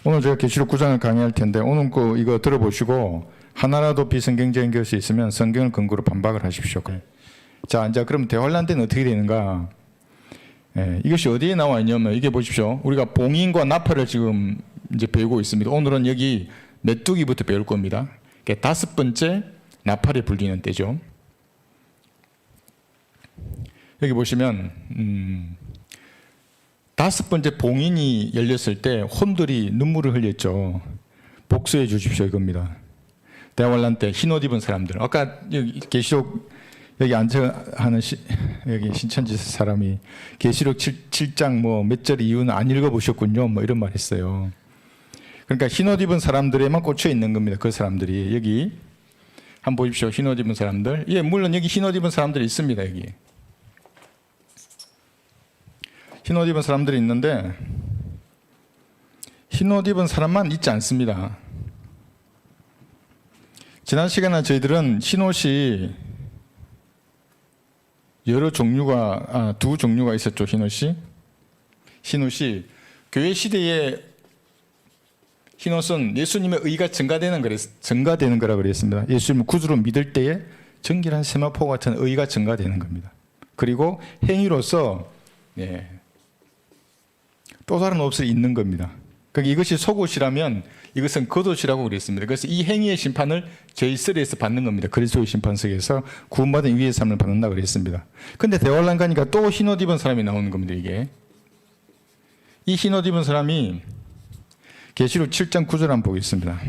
오늘 제가 계시록 9장을 강의할 텐데 오늘 이거 들어보시고 하나라도 비성경적인 것이 있으면 성경을 근거로 반박을 하십시오. 자, 이제 그럼 대환란 때는 어떻게 되는가? 이것이 어디에 나와 있냐면 이게 보십시오. 우리가 봉인과 나팔을 지금 이제 배우고 있습니다. 오늘은 여기 메뚜기부터 배울 겁니다. 다섯 번째 나팔이 불리는 때죠. 여기 보시면 다섯 번째 봉인이 열렸을 때 혼들이 눈물을 흘렸죠. 복수해 주십시오 이겁니다. 대환란 때 흰옷 입은 사람들. 아까 여기 계시록 여기 앉아하는 여기 신천지 사람이 계시록 7장 뭐 몇 절 이유는 안 읽어보셨군요. 뭐 이런 말 했어요. 그러니까 흰옷 입은 사람들에만 꽂혀 있는 겁니다. 그 사람들이 여기 한번 보십시오. 흰옷 입은 사람들. 예, 물론 여기 흰옷 입은 사람들이 있습니다. 여기 흰옷 입은 사람들이 있는데 흰옷 입은 사람만 있지 않습니다. 지난 시간에 저희들은 흰옷이 여러 종류가 두 종류가 있었죠. 흰옷이 교회 시대에 흰옷은 예수님의 의가 증가되는 거라 그랬습니다. 예수님을 구주로 믿을 때에 정결한 세마포 같은 의가 증가되는 겁니다. 그리고 행위로서 또 다른 옷을 입는 겁니다. 그러니까 이것이 속옷이라면 이것은 겉옷이라고 그랬습니다. 그래서 이 행위의 심판을 제1세례에서 받는 겁니다. 그리스도의 심판석에서 구원받은 위의 삶을 받는다 그랬습니다. 근데 대환란 가니까 또 흰옷 입은 사람이 나오는 겁니다. 이게 이 흰옷 입은 사람이 계시록 7장 9절 한번 보겠습니다.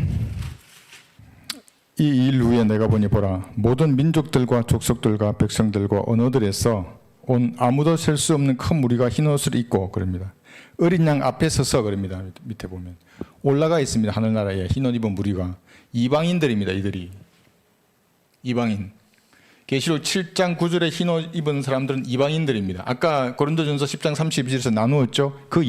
이 일 후에 내가 보니 보라 모든 민족들과 족속들과 백성들과 언어들에서 온 아무도 셀 수 없는 큰 무리가 흰옷을 입고 그럽니다. 어린 양 앞에 서서 그럽니다. 밑에 보면 올라가 있습니다. 하늘나라에 흰옷 입은 무리가 이방인들입니다. 이들이 이방인. 계시록 7장 9절에 흰옷 입은 사람들은 이방인들입니다. 아까 고린도전서 10장 32절에서 나누었죠. 그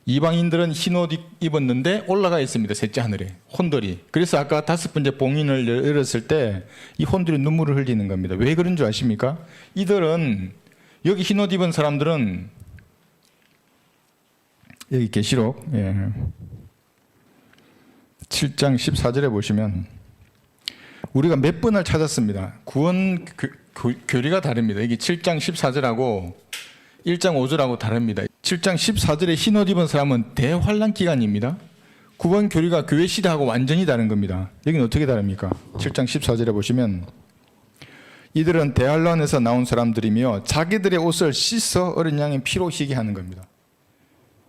이방인들은 흰옷 입었는데 올라가 있습니다. 셋째 하늘에 혼들이. 그래서 아까 다섯 번째 봉인을 열었을 때 이 혼들이 눈물을 흘리는 겁니다. 왜 그런 줄 아십니까? 이들은 여기 흰옷 입은 사람들은 여기 계시록 7장 14절에 보시면 우리가 몇 번을 찾았습니다. 구원 교리가 다릅니다. 여기 7장 14절하고 1장 5절하고 다릅니다. 7장 14절에 흰옷 입은 사람은 대환란 기간입니다. 구원 교리가 교회 시대하고 완전히 다른 겁니다. 여기는 어떻게 다릅니까? 7장 14절에 보시면 이들은 대환란에서 나온 사람들이며 자기들의 옷을 씻어 어린 양의 피로 희게 하는 겁니다.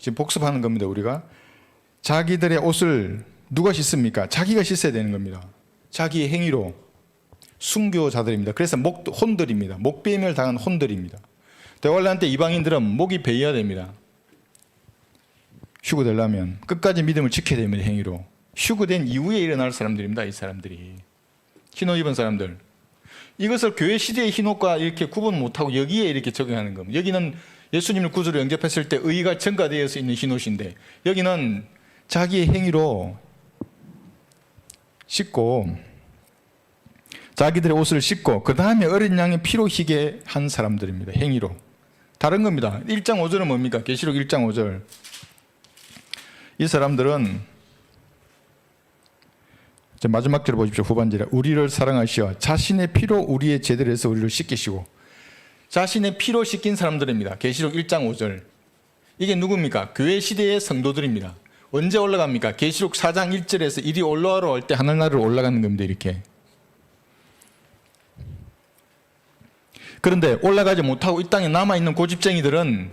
지금 복습하는 겁니다. 우리가 자기들의 옷을 누가 씻습니까? 자기가 씻어야 되는 겁니다. 자기의 행위로. 순교자들입니다. 그래서 혼들입니다. 목배임을 당한 혼들입니다. 대환란 때 이방인들은 목이 베어야 됩니다. 휴거되려면 끝까지 믿음을 지켜야 됩니다. 행위로. 휴거된 이후에 일어날 사람들입니다. 이 사람들이 흰옷 입은 사람들. 이것을 교회 시대의 흰옷과 이렇게 구분 못하고 여기에 이렇게 적용하는 겁니다. 여기는 예수님을 구주로 영접했을 때 의가 증가되어서 있는 흰옷인데 여기는 자기의 행위로 씻고 자기들의 옷을 씻고 그 다음에 어린 양의 피로 희게 한 사람들입니다. 행위로. 다른 겁니다. 1장 5절은 뭡니까? 계시록 1장 5절. 이 사람들은 마지막 절을 보십시오. 후반절에 우리를 사랑하시어 자신의 피로 우리의 제대로 해서 우리를 씻기시고 자신의 피로 씻긴 사람들입니다. 계시록 1장 5절. 이게 누굽니까? 교회 시대의 성도들입니다. 언제 올라갑니까? 계시록 4장 1절에서 이리 올라가러 올 때 하늘나라로 올라가는 겁니다. 이렇게. 그런데 올라가지 못하고 이 땅에 남아있는 고집쟁이들은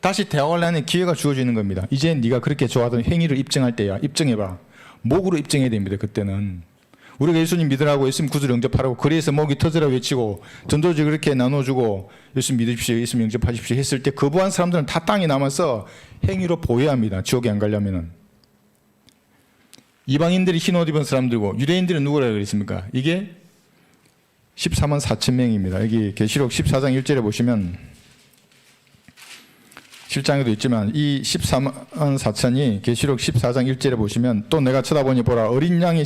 다시 대환란의 기회가 주어지는 겁니다. 이제 네가 그렇게 좋아하던 행위를 입증할 때야. 입증해봐. 목으로 입증해야 됩니다. 그때는. 우리가 예수님 믿으라고 예수님 구주를 영접하라고 그래서 목이 터져라 외치고 전도지 그렇게 나눠주고 예수님 믿으십시오. 예수님 영접하십시오 했을 때 거부한 사람들은 다 땅에 남아서 행위로 보여야 지옥에 안 가려면은. 이방인들이 흰옷 입은 사람들이고 유대인들은 누구라고 그랬습니까? 이게 14만 4천 명입니다. 여기 계시록 14장 1절에 보시면 7장에도 있지만 이 14만 4천이 계시록 14장 1절에 보시면 또 내가 쳐다보니 보라 어린 양이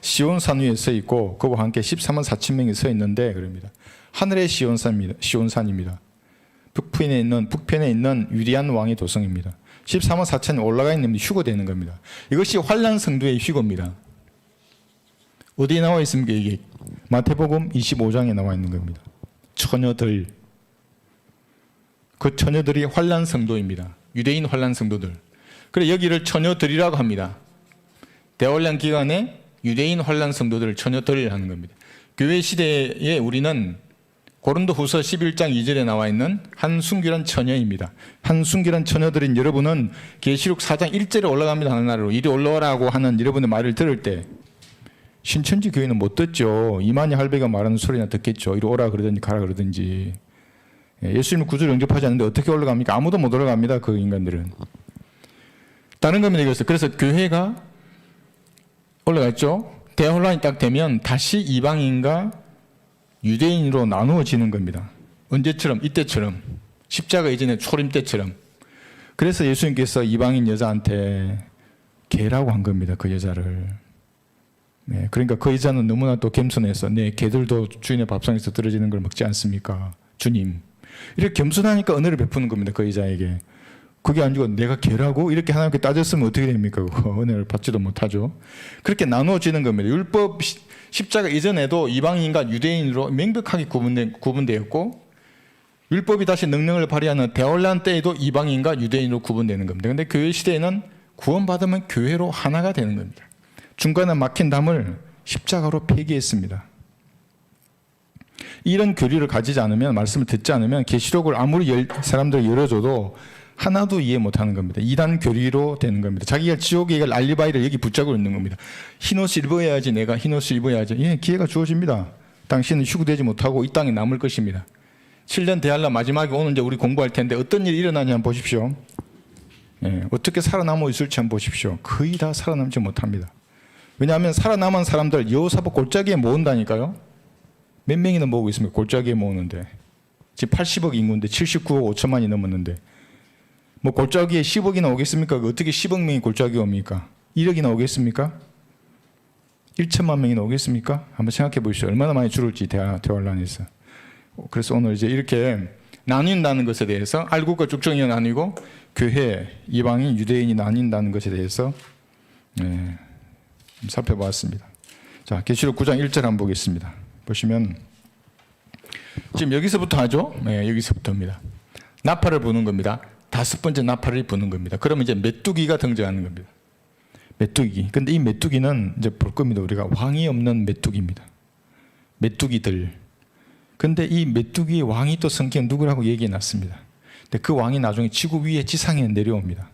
시온산 위에 서 있고 그와 함께 14만 4천 명이 서 있는데 그럽니다. 하늘의 시온산입니다. 북편에 있는 위대한 왕의 도성입니다. 14만 4천이 올라가 있는 휴거되는 겁니다. 이것이 환란 성도의 휴거입니다. 어디에 나와 있습니까? 이게 마태복음 25장에 나와 있는 겁니다. 처녀들, 그 처녀들이 환란 성도입니다. 유대인 환란 성도들. 그래 여기를 처녀들이라고 합니다. 대환란 기간에 유대인 환란 성도들을 처녀들이라고 하는 겁니다. 교회 시대에 우리는 고린도후서 11장 2절에 나와 있는 한순결한 처녀입니다. 한순결한 처녀들인 여러분은 계시록 4장 1절에 올라갑니다. 하늘나라로 이리 올라오라고 하는 여러분의 말을 들을 때 신천지 교회는 못 듣죠. 이만희 할배가 말하는 소리나 듣겠죠. 이리 오라 그러든지 가라 그러든지. 예수님을 구주로 영접하지 않는데 어떻게 올라갑니까? 아무도 못 올라갑니다. 그 인간들은. 다른 겁니다. 그래서 교회가 올라갔죠. 대혼란이 딱 되면 다시 이방인과 유대인으로 나누어지는 겁니다. 언제처럼? 이때처럼. 십자가 이전에 초림 때처럼. 그래서 예수님께서 이방인 여자한테 개라고 한 겁니다. 그 여자를. 네, 그러니까 그 여자는 너무나 또 겸손해서 네, 개들도 주인의 밥상에서 떨어지는 걸 먹지 않습니까? 주님. 이렇게 겸손하니까 은혜를 베푸는 겁니다. 그 여자에게. 그게 아니고 내가 개라고? 이렇게 하나님께 따졌으면 어떻게 됩니까? 그거 은혜를 받지도 못하죠. 그렇게 나누어지는 겁니다. 율법 십자가 이전에도 이방인과 유대인으로 명백하게 구분되었고 율법이 다시 능력을 발휘하는 대환란 때에도 이방인과 유대인으로 구분되는 겁니다. 그런데 교회 시대에는 구원받으면 교회로 하나가 되는 겁니다. 중간에 막힌 담을 십자가로 폐기했습니다. 이런 교리를 가지지 않으면, 말씀을 듣지 않으면 계시록을 아무리 사람들 열어줘도 하나도 이해 못하는 겁니다. 이단 교리로 되는 겁니다. 자기가 지옥에 갈 알리바이를 여기 붙잡고 있는 겁니다. 흰옷을 입어야지, 내가 흰옷을 입어야지. 예, 기회가 주어집니다. 당신은 휴구되지 못하고 이 땅에 남을 것입니다. 7년 대환란 마지막에 오는데 우리 공부할 텐데 어떤 일이 일어나냐 한번 보십시오. 예, 어떻게 살아남아 있을지 한번 보십시오. 거의 다 살아남지 못합니다. 왜냐하면 살아남은 사람들 여호사밧 골짜기에 모은다니까요. 몇 명이나 모으고 있습니까? 골짜기에 모으는데. 지금 80억 인구인데 79억 5천만이 넘었는데 뭐 골짜기에 10억이나 오겠습니까? 어떻게 10억 명이 골짜기에 옵니까? 1억이나 오겠습니까? 1천만 명이나 오겠습니까? 한번 생각해 보십시오. 얼마나 많이 줄을지 대환란에서. 그래서 오늘 이제 이렇게 나뉜다는 것에 대해서 알국과 죽정이 나뉘고 교회, 이방인, 유대인이 나뉜다는 것에 대해서 살펴보았습니다. 자, 계시록 9장 1절 한번 보겠습니다. 보시면 지금 여기서부터 하죠. 네, 여기서부터입니다. 나팔을 부는 겁니다. 5번째 나팔을 부는 겁니다. 그러면 이제 메뚜기가 등장하는 겁니다. 메뚜기. 근데 이 메뚜기는 이제 볼 겁니다. 우리가 왕이 없는 메뚜기입니다. 메뚜기들. 근데 이 메뚜기의 왕이 또 성경 누구라고 얘기해 놨습니다. 근데 그 왕이 나중에 지구 위에 지상에 내려옵니다.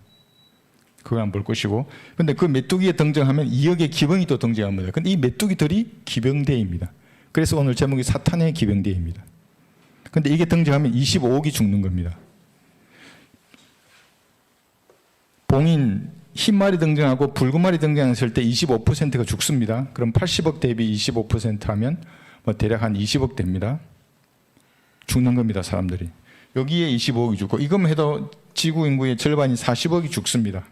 그걸 한번 볼 것이고. 근데 그 메뚜기에 등장하면 2억의 기병이 또 등장합니다. 근데 이 메뚜기들이 기병대입니다. 그래서 오늘 제목이 사탄의 기병대입니다. 근데 이게 등장하면 25억이 죽는 겁니다. 봉인 흰 말이 등장하고 붉은 말이 등장했을 때 25%가 죽습니다. 그럼 80억 대비 25% 하면 뭐 대략 한 20억 됩니다. 죽는 겁니다, 사람들이. 여기에 25억이 죽고 이것만 해도 지구 인구의 절반이 40억이 죽습니다.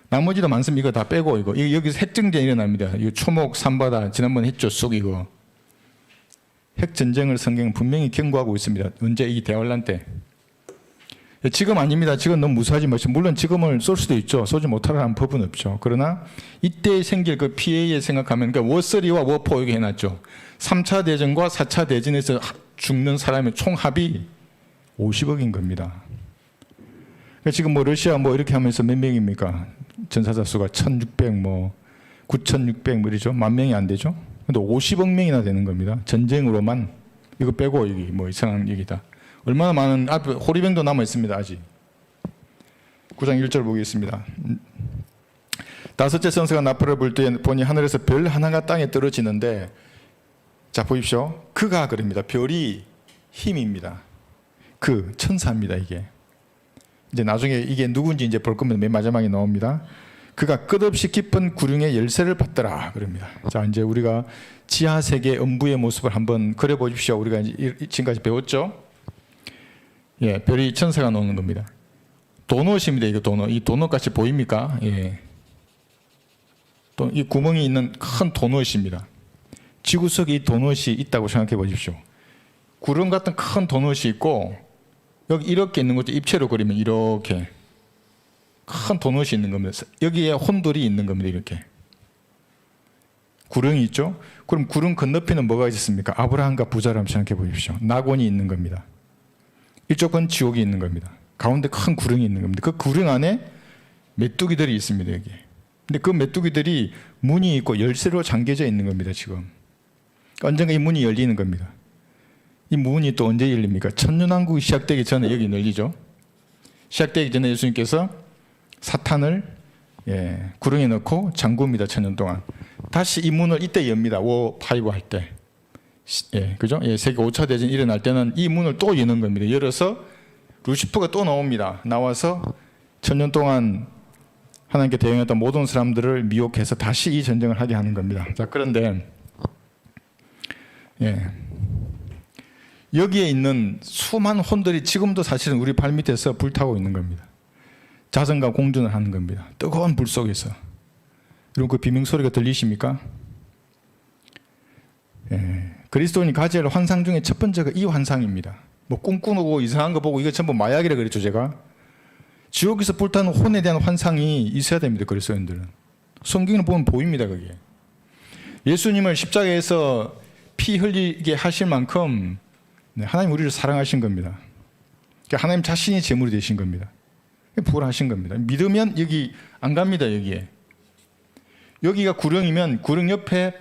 나머지도 많습니다. 이거 다 빼고 이거 여기서 핵전쟁이 일어납니다. 이거 초목 삼바다 지난번에 했죠, 쑥 이거. 핵전쟁을 성경은 분명히 경고하고 있습니다. 언제? 이 대환란 때. 지금 아닙니다. 지금 너무 무수하지 마시고 물론 지금을 쏠 수도 있죠. 쏘지 못하라는 법은 없죠. 그러나 이때 생길 그 피해에 생각하면 그러니까 워3와 워4 여기 해놨죠. 3차 대전과 4차 대전에서 죽는 사람의 총합이 50억인 겁니다. 그러니까 지금 뭐 러시아 뭐 이렇게 하면서 몇 명입니까? 전사자 수가 1600 뭐 9600 뭐 이러죠. 10,000명이 안 되죠. 근데 50억 명이나 되는 겁니다. 전쟁으로만. 이거 빼고 여기 뭐 이상한 얘기다. 얼마나 많은 앞에 호리병도 남아 있습니다. 아직. 9장 1절 보겠습니다. 5째 선수가 나팔을 불 때 보니 하늘에서 별 하나가 땅에 떨어지는데 자 보십시오. 그가 그럽니다. 별이 힘입니다. 그 천사입니다. 이게 이제 나중에 이게 누군지 이제 볼 겁니다. 맨 마지막에 나옵니다. 그가 끝없이 깊은 구룡의 열쇠를 받더라 그럽니다. 자 이제 우리가 지하 세계 음부의 모습을 한번 그려 보십시오. 우리가 지금까지 배웠죠. 예, 별이 천사가 나오는 겁니다. 도넛입니다. 이거 도넛. 이 도넛 같이 보입니까? 예. 또 이 구멍이 있는 큰 도넛입니다. 지구 속에 이 도넛이 있다고 생각해 보십시오. 구름 같은 큰 도넛이 있고 여기 이렇게 있는 것도 입체로 그리면 이렇게 큰 도넛이 있는 겁니다. 여기에 혼돌이 있는 겁니다. 이렇게 구릉이 있죠. 그럼 구릉 건너편은 뭐가 있습니까? 아브라함과 부자를 한번 생각해 보십시오. 낙원이 있는 겁니다. 이쪽은 지옥이 있는 겁니다. 가운데 큰 구릉이 있는 겁니다. 그 구릉 안에 메뚜기들이 있습니다. 여기. 근데 그 메뚜기들이 문이 있고 열쇠로 잠겨져 있는 겁니다. 지금 언젠가 이 문이 열리는 겁니다. 이 문이 또 언제 열립니까? 천년왕국이 시작되기 전에 여기 열리죠. 시작되기 전에 예수님께서 사탄을 구렁에 넣고 잠굽니다. 천년 동안. 다시 이 문을 이때 엽니다. 워 파이브 할 때. 그죠? 세계 5차 대전이 일어날 때는 이 문을 또 여는 겁니다. 열어서 루시퍼가 또 나옵니다. 나와서 천년 동안 하나님께 대응했던 모든 사람들을 미혹해서 다시 이 전쟁을 하게 하는 겁니다. 자, 그런데 여기에 있는 수많은 혼들이 지금도 사실은 우리 발밑에서 불타고 있는 겁니다. 자전거 공전을 하는 겁니다. 뜨거운 불 속에서. 여러분 그 비명 소리가 들리십니까? 그리스도인이 가져야 할 환상 중에 첫 번째가 이 환상입니다. 뭐 꿈꾸고 이상한 거 보고 이거 전부 마약이라 그랬죠 제가. 지옥에서 불타는 혼에 대한 환상이 있어야 됩니다. 그리스도인들은. 성경을 보면 보입니다. 그게. 예수님을 십자가에서 피 흘리게 하실 만큼 하나님 우리를 사랑하신 겁니다. 하나님 자신이 제물이 되신 겁니다. 부활하신 겁니다. 믿으면 여기 안 갑니다. 여기에. 여기가 구릉이면 구릉 옆에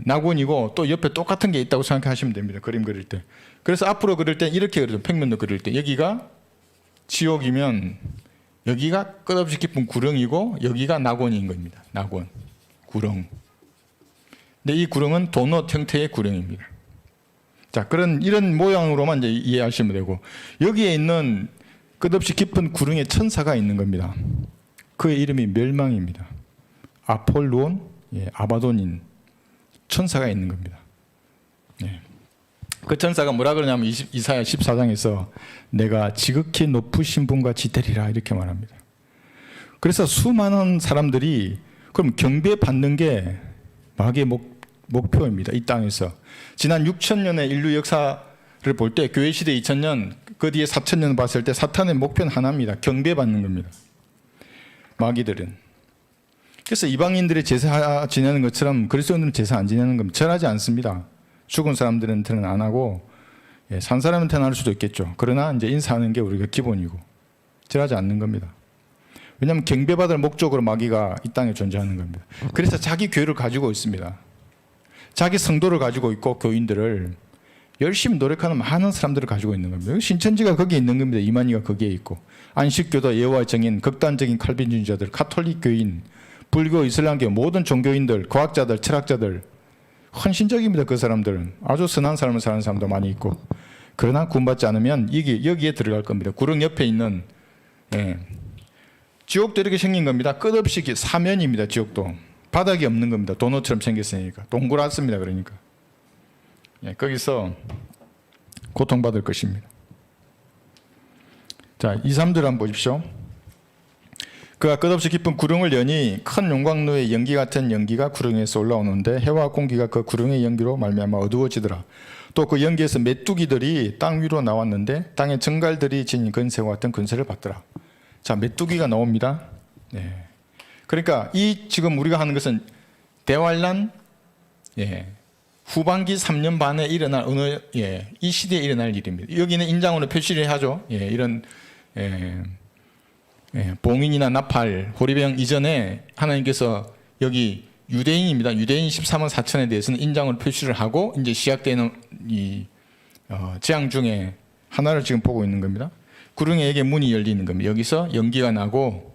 낙원이고 또 옆에 똑같은 게 있다고 생각하시면 됩니다. 그림 그릴 때. 그래서 앞으로 그릴 때 이렇게 그리죠. 평면도 그릴 때. 여기가 지옥이면 여기가 끝없이 깊은 구릉이고 여기가 낙원인 겁니다. 낙원. 구릉. 근데 이 구릉은 도넛 형태의 구릉입니다. 자, 이런 모양으로만 이제 이해하시면 되고 여기에 있는 끝없이 깊은 구릉에 천사가 있는 겁니다. 그의 이름이 멸망입니다. 아폴론, 아바돈인 천사가 있는 겁니다. 그 천사가 뭐라 그러냐면 이사야 14장에서 내가 지극히 높으신 분과 지되리라 이렇게 말합니다. 그래서 수많은 사람들이 그럼 경배받는 게 마귀의 목표입니다. 이 땅에서. 지난 6,000년의 인류 역사를 볼 때 교회 시대 2000년 그 뒤에 4,000년 봤을 때 사탄의 목표는 하나입니다. 경배받는 겁니다. 마귀들은. 그래서 이방인들이 제사 지내는 것처럼 그리스도인들은 제사 안 지내는 겁니다. 절하지 않습니다. 죽은 사람들한테는 안 하고 산 사람한테는 할 수도 있겠죠. 그러나 이제 인사하는 게 우리가 기본이고 절하지 않는 겁니다. 왜냐하면 경배받을 목적으로 마귀가 이 땅에 존재하는 겁니다. 그래서 자기 교회를 가지고 있습니다. 자기 성도를 가지고 있고 교인들을 열심히 노력하는 많은 사람들을 가지고 있는 겁니다. 신천지가 거기에 있는 겁니다. 이만희가 거기에 있고 안식교도 예호와 정인 극단적인 칼빈주의자들 가톨릭 교인 불교 이슬람교 모든 종교인들 과학자들 철학자들 헌신적입니다. 그 사람들은 아주 선한 삶을 사는 사람도 많이 있고 그러나 구원받지 않으면 여기에 들어갈 겁니다. 구릉 옆에 있는 지옥도 이렇게 생긴 겁니다. 끝없이 사면입니다. 지옥도 바닥이 없는 겁니다. 도넛처럼 생겼으니까 동그랗습니다. 그러니까 거기서 고통받을 것입니다. 자, 2, 3절 한번 보십시오. 그가 끝없이 깊은 구릉을 여니 큰 용광로의 연기 같은 연기가 구릉에서 올라오는데 해와 공기가 그 구릉의 연기로 말미암아 어두워지더라. 또 그 연기에서 메뚜기들이 땅 위로 나왔는데 땅의 정갈들이 지닌 근세와 같은 근세를 받더라. 자, 메뚜기가 나옵니다. 그러니까 이 지금 우리가 하는 것은 대환란 후반기 3년 반에 일어날 이 시대에 일어날 일입니다. 여기는 인장으로 표시를 하죠. 이런 봉인이나 나팔, 호리병 이전에 하나님께서 여기 유대인입니다. 유대인 13만 4천에 대해서는 인장으로 표시를 하고 이제 시작되는 이 재앙 중에 하나를 지금 보고 있는 겁니다. 구릉에게 문이 열리는 겁니다. 여기서 연기가 나고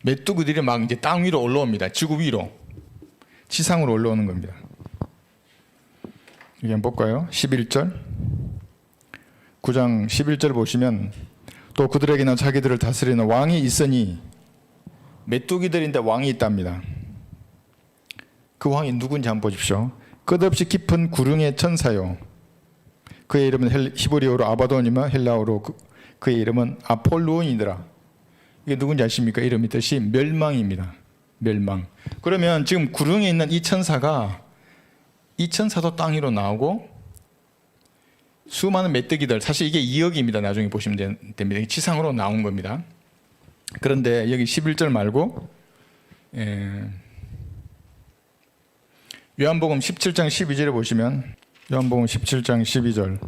메뚜기들이 막 이제 땅 위로 올라옵니다. 지구 위로 지상으로 올라오는 겁니다. 여기 한번 볼까요? 11절 9장 11절 보시면 또 그들에게는 자기들을 다스리는 왕이 있으니 메뚜기들인데 왕이 있답니다. 그 왕이 누군지 한번 보십시오. 끝없이 깊은 구릉의 천사요. 그의 이름은 히브리어로 아바돈이며 헬라어로 그의 이름은 아폴로온이더라. 이게 누군지 아십니까? 이름이 뜻이 멸망입니다. 멸망. 그러면 지금 구릉에 있는 이 천사도 땅 위로 나오고 수많은 메뚜기들, 사실 이게 2억입니다. 나중에 보시면 됩니다. 지상으로 나온 겁니다. 그런데 여기 11절 말고 요한복음 17장 12절에 보시면, 요한복음 17장 12절,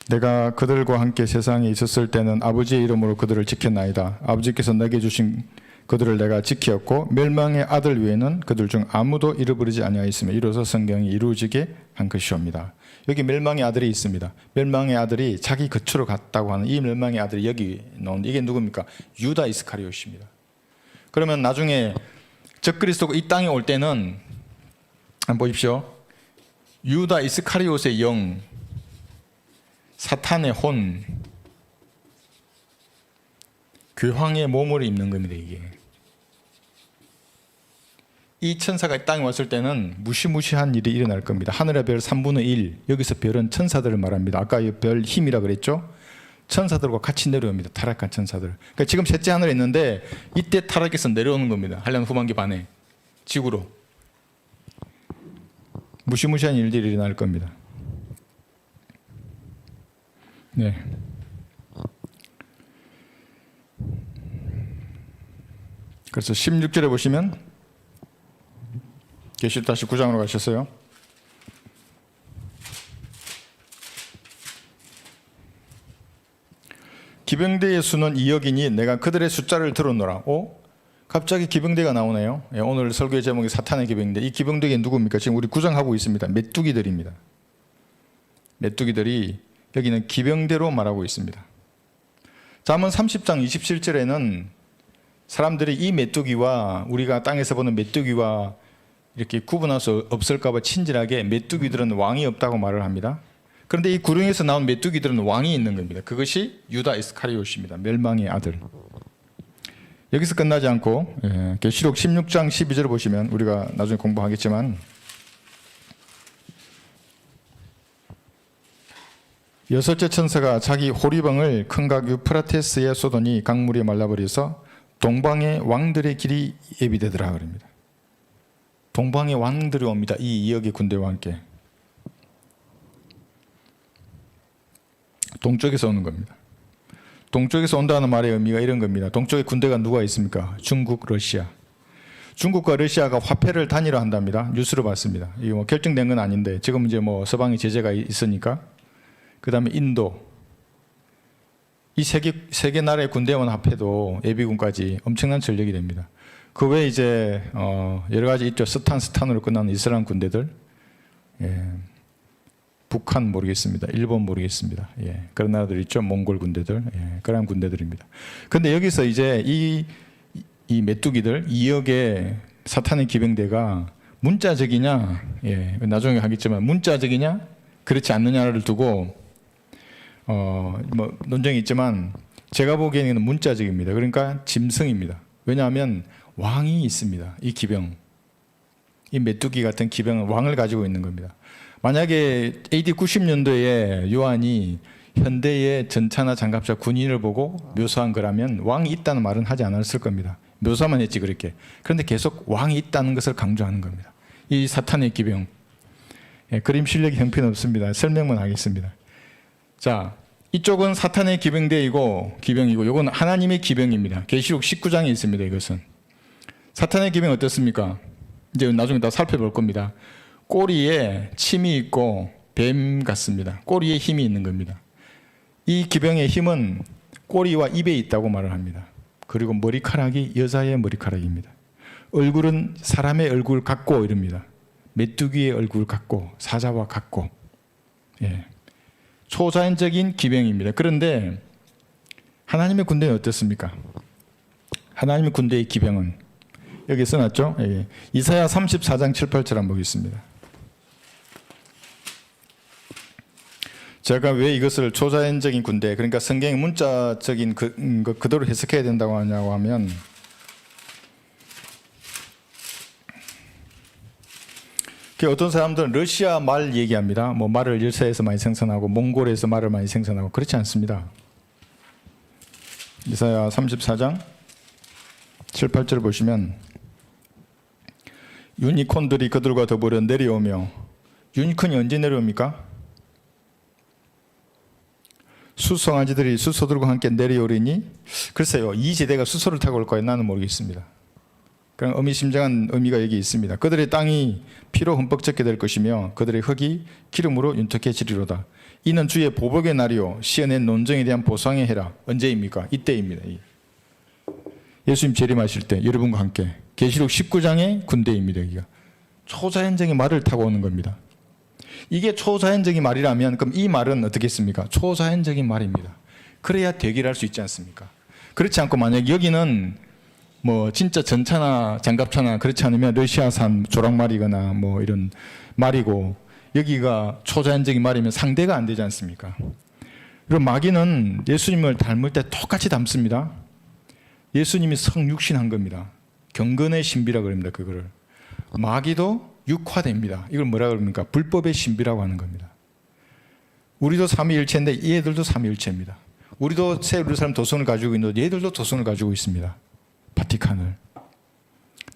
내가 그들과 함께 세상에 있었을 때는 아버지의 이름으로 그들을 지켰나이다. 아버지께서 내게 주신 그들을 내가 지켰고 멸망의 아들 외에는 그들 중 아무도 잃어버리지 아니하였으며 이로써 성경이 이루어지게 한 것이옵니다. 여기 멸망의 아들이 있습니다. 멸망의 아들이 자기 거처로 갔다고 하는 이 멸망의 아들이 여기 나오는데, 이게 누굽니까? 유다 이스카리옷입니다. 그러면 나중에 적그리스도가 이 땅에 올 때는, 한번 보십시오. 유다 이스카리옷의 영, 사탄의 혼, 교황의 몸을 입는 겁니다. 이게 이 천사가 이 땅에 왔을 때는 무시무시한 일이 일어날 겁니다. 하늘의 별 3분의 1, 여기서 별은 천사들을 말합니다. 아까 이 별 힘이라 그랬죠? 천사들과 같이 내려옵니다. 타락한 천사들. 그러니까 지금 셋째 하늘에 있는데 이때 타락해서 내려오는 겁니다. 한년 후반기 반에 지구로. 무시무시한 일들이 일어날 겁니다. 네. 그래서 16절에 보시면, 계시록 다시 9장으로 가셨어요. 기병대의 수는 2억이니 내가 그들의 숫자를 들었노라. 갑자기 기병대가 나오네요. 오늘 설교의 제목이 사탄의 기병대. 이 기병대가 누굽니까? 지금 우리 구정하고 있습니다. 메뚜기들입니다. 메뚜기들이 여기는 기병대로 말하고 있습니다. 잠언 30장 27절에는 사람들이 이 메뚜기와, 우리가 땅에서 보는 메뚜기와 이렇게 구분할 수 없을까 봐 친절하게 메뚜기들은 왕이 없다고 말을 합니다. 그런데 이 구룡에서 나온 메뚜기들은 왕이 있는 겁니다. 그것이 유다 이스카리옷입니다. 멸망의 아들. 여기서 끝나지 않고 계시록 16장 12절을 보시면, 우리가 나중에 공부하겠지만, 여섯째 천사가 자기 호리병을 큰 강 유프라테스에 쏟으니 강물이 말라버려서 동방의 왕들의 길이 예비되더라 그럽니다. 동방의 왕들이 옵니다. 이 2억의 군대와 함께. 동쪽에서 오는 겁니다. 동쪽에서 온다는 말의 의미가 이런 겁니다. 동쪽에 군대가 누가 있습니까? 중국, 러시아. 중국과 러시아가 화폐를 단일화한답니다. 뉴스로 봤습니다. 이게 뭐 결정된 건 아닌데, 지금 이제 뭐 서방의 제재가 있으니까. 그 다음에 인도. 이 세 개 나라의 군대원 합해도 예비군까지 엄청난 전력이 됩니다. 그 외에 이제 여러 가지 있죠. 스탄으로 끝나는 이슬람 군대들. 북한 모르겠습니다. 일본 모르겠습니다. 그런 나라들 있죠. 몽골 군대들. 그런 군대들입니다. 근데 여기서 이제 이 메뚜기들 2억의 사탄의 기병대가 문자적이냐, 나중에 하겠지만 문자적이냐, 그렇지 않느냐를 두고 뭐 논쟁이 있지만 제가 보기에는 문자적입니다. 그러니까 짐승입니다. 왜냐하면 왕이 있습니다. 이 기병, 이 메뚜기 같은 기병은 왕을 가지고 있는 겁니다. 만약에 AD 90년도에 요한이 현대의 전차나 장갑차 군인을 보고 묘사한 거라면 왕이 있다는 말은 하지 않았을 겁니다. 묘사만 했지 그렇게. 그런데 계속 왕이 있다는 것을 강조하는 겁니다. 이 사탄의 기병. 그림 실력이 형편없습니다. 설명만 하겠습니다. 자, 이쪽은 사탄의 기병이고 이건 하나님의 기병입니다. 계시록 19장에 있습니다. 이것은 사탄의 기병 어떻습니까? 이제 나중에 다 살펴볼 겁니다. 꼬리에 침이 있고 뱀 같습니다. 꼬리에 힘이 있는 겁니다. 이 기병의 힘은 꼬리와 입에 있다고 말을 합니다. 그리고 머리카락이 여자의 머리카락입니다. 얼굴은 사람의 얼굴 같고 이럽니다. 메뚜기의 얼굴 같고 사자와 같고. 초자연적인 기병입니다. 그런데 하나님의 군대는 어떻습니까? 하나님의 군대의 기병은 여기 써놨죠? 이사야 34장 7, 8절 한번 보겠습니다. 제가 왜 이것을 초자연적인 군대, 그러니까 성경의 문자적인 그대로 해석해야 된다고 하냐고 하면, 어떤 사람들은 러시아 말 얘기합니다. 뭐 말을 러시아에서 많이 생산하고 몽골에서 말을 많이 생산하고 그렇지 않습니다. 이사야 34장 7, 8절 보시면 유니콘들이 그들과 더불어 내려오며 유니콘이 언제 내려옵니까? 수송아지들이 수소들과 함께 내려오리니, 글쎄요, 이 세대가 수소를 타고 올 거예요? 나는 모르겠습니다. 그런 의미심장한 의미가 여기 있습니다. 그들의 땅이 피로 흠뻑 젖게 될 것이며 그들의 흙이 기름으로 윤택해지리로다. 이는 주의 보복의 날이요 시온의 논정에 대한 보상의 해라. 언제입니까? 이때입니다. 예수님 재림하실 때 여러분과 함께. 계시록 19장의 군대입니다. 여기가 초자연적인 말을 타고 오는 겁니다. 이게 초자연적인 말이라면 그럼 이 말은 어떻겠습니까? 초자연적인 말입니다. 그래야 대기를 할 수 있지 않습니까? 그렇지 않고 만약 여기는 뭐 진짜 전차나 장갑차나 그렇지 않으면 러시아산 조랑말이거나 뭐 이런 말이고, 여기가 초자연적인 말이면 상대가 안 되지 않습니까? 그리고 마귀는 예수님을 닮을 때 똑같이 닮습니다. 예수님이 성육신한 겁니다. 경건의 신비라고 그럽니다. 그거를 마귀도 육화됩니다. 이걸 뭐라 그럽니까? 불법의 신비라고 하는 겁니다. 우리도 삼위일체인데 얘들도 삼위일체입니다. 우리도 새 예루살렘 도성을 가지고 있는데 얘들도 도성을 가지고 있습니다. 바티칸을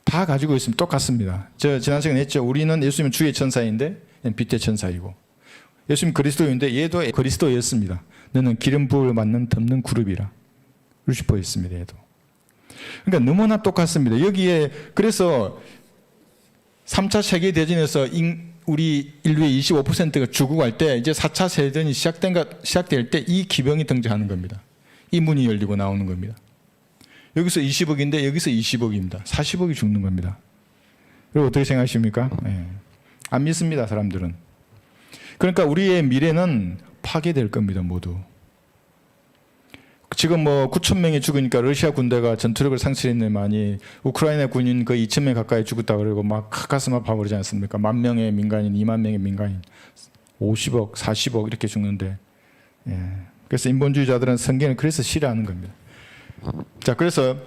다 가지고 있으면 똑같습니다. 저 지난 시간에 했죠. 우리는 예수님은 주의 천사인데 빛의 천사이고, 예수님 그리스도인데 얘도 그리스도였습니다. 너는 기름 부을 맞는 덮는 그룹이라 루시퍼였습니다. 얘도. 그러니까 너무나 똑같습니다. 여기에 그래서 3차 세계대전에서 우리 인류의 25%가 죽어갈 때 이제 4차 세대전이 시작될 때 이 기병이 등장하는 겁니다. 이 문이 열리고 나오는 겁니다. 여기서 20억인데 여기서 20억입니다. 40억이 죽는 겁니다. 그리고 어떻게 생각하십니까? 네. 안 믿습니다, 사람들은. 그러니까 우리의 미래는 파괴될 겁니다, 모두. 지금 뭐 9천 명이 죽으니까 러시아 군대가 전투력을 상실했네 많이. 우크라이나 군인 거의 2천 명 가까이 죽었다 그러고 막 가슴 아파 그러지 않습니까? 10,000명의 민간인, 2만 명의 민간인, 50억, 40억 이렇게 죽는데. 예. 그래서 인본주의자들은 성경을 그래서 싫어하는 겁니다. 자, 그래서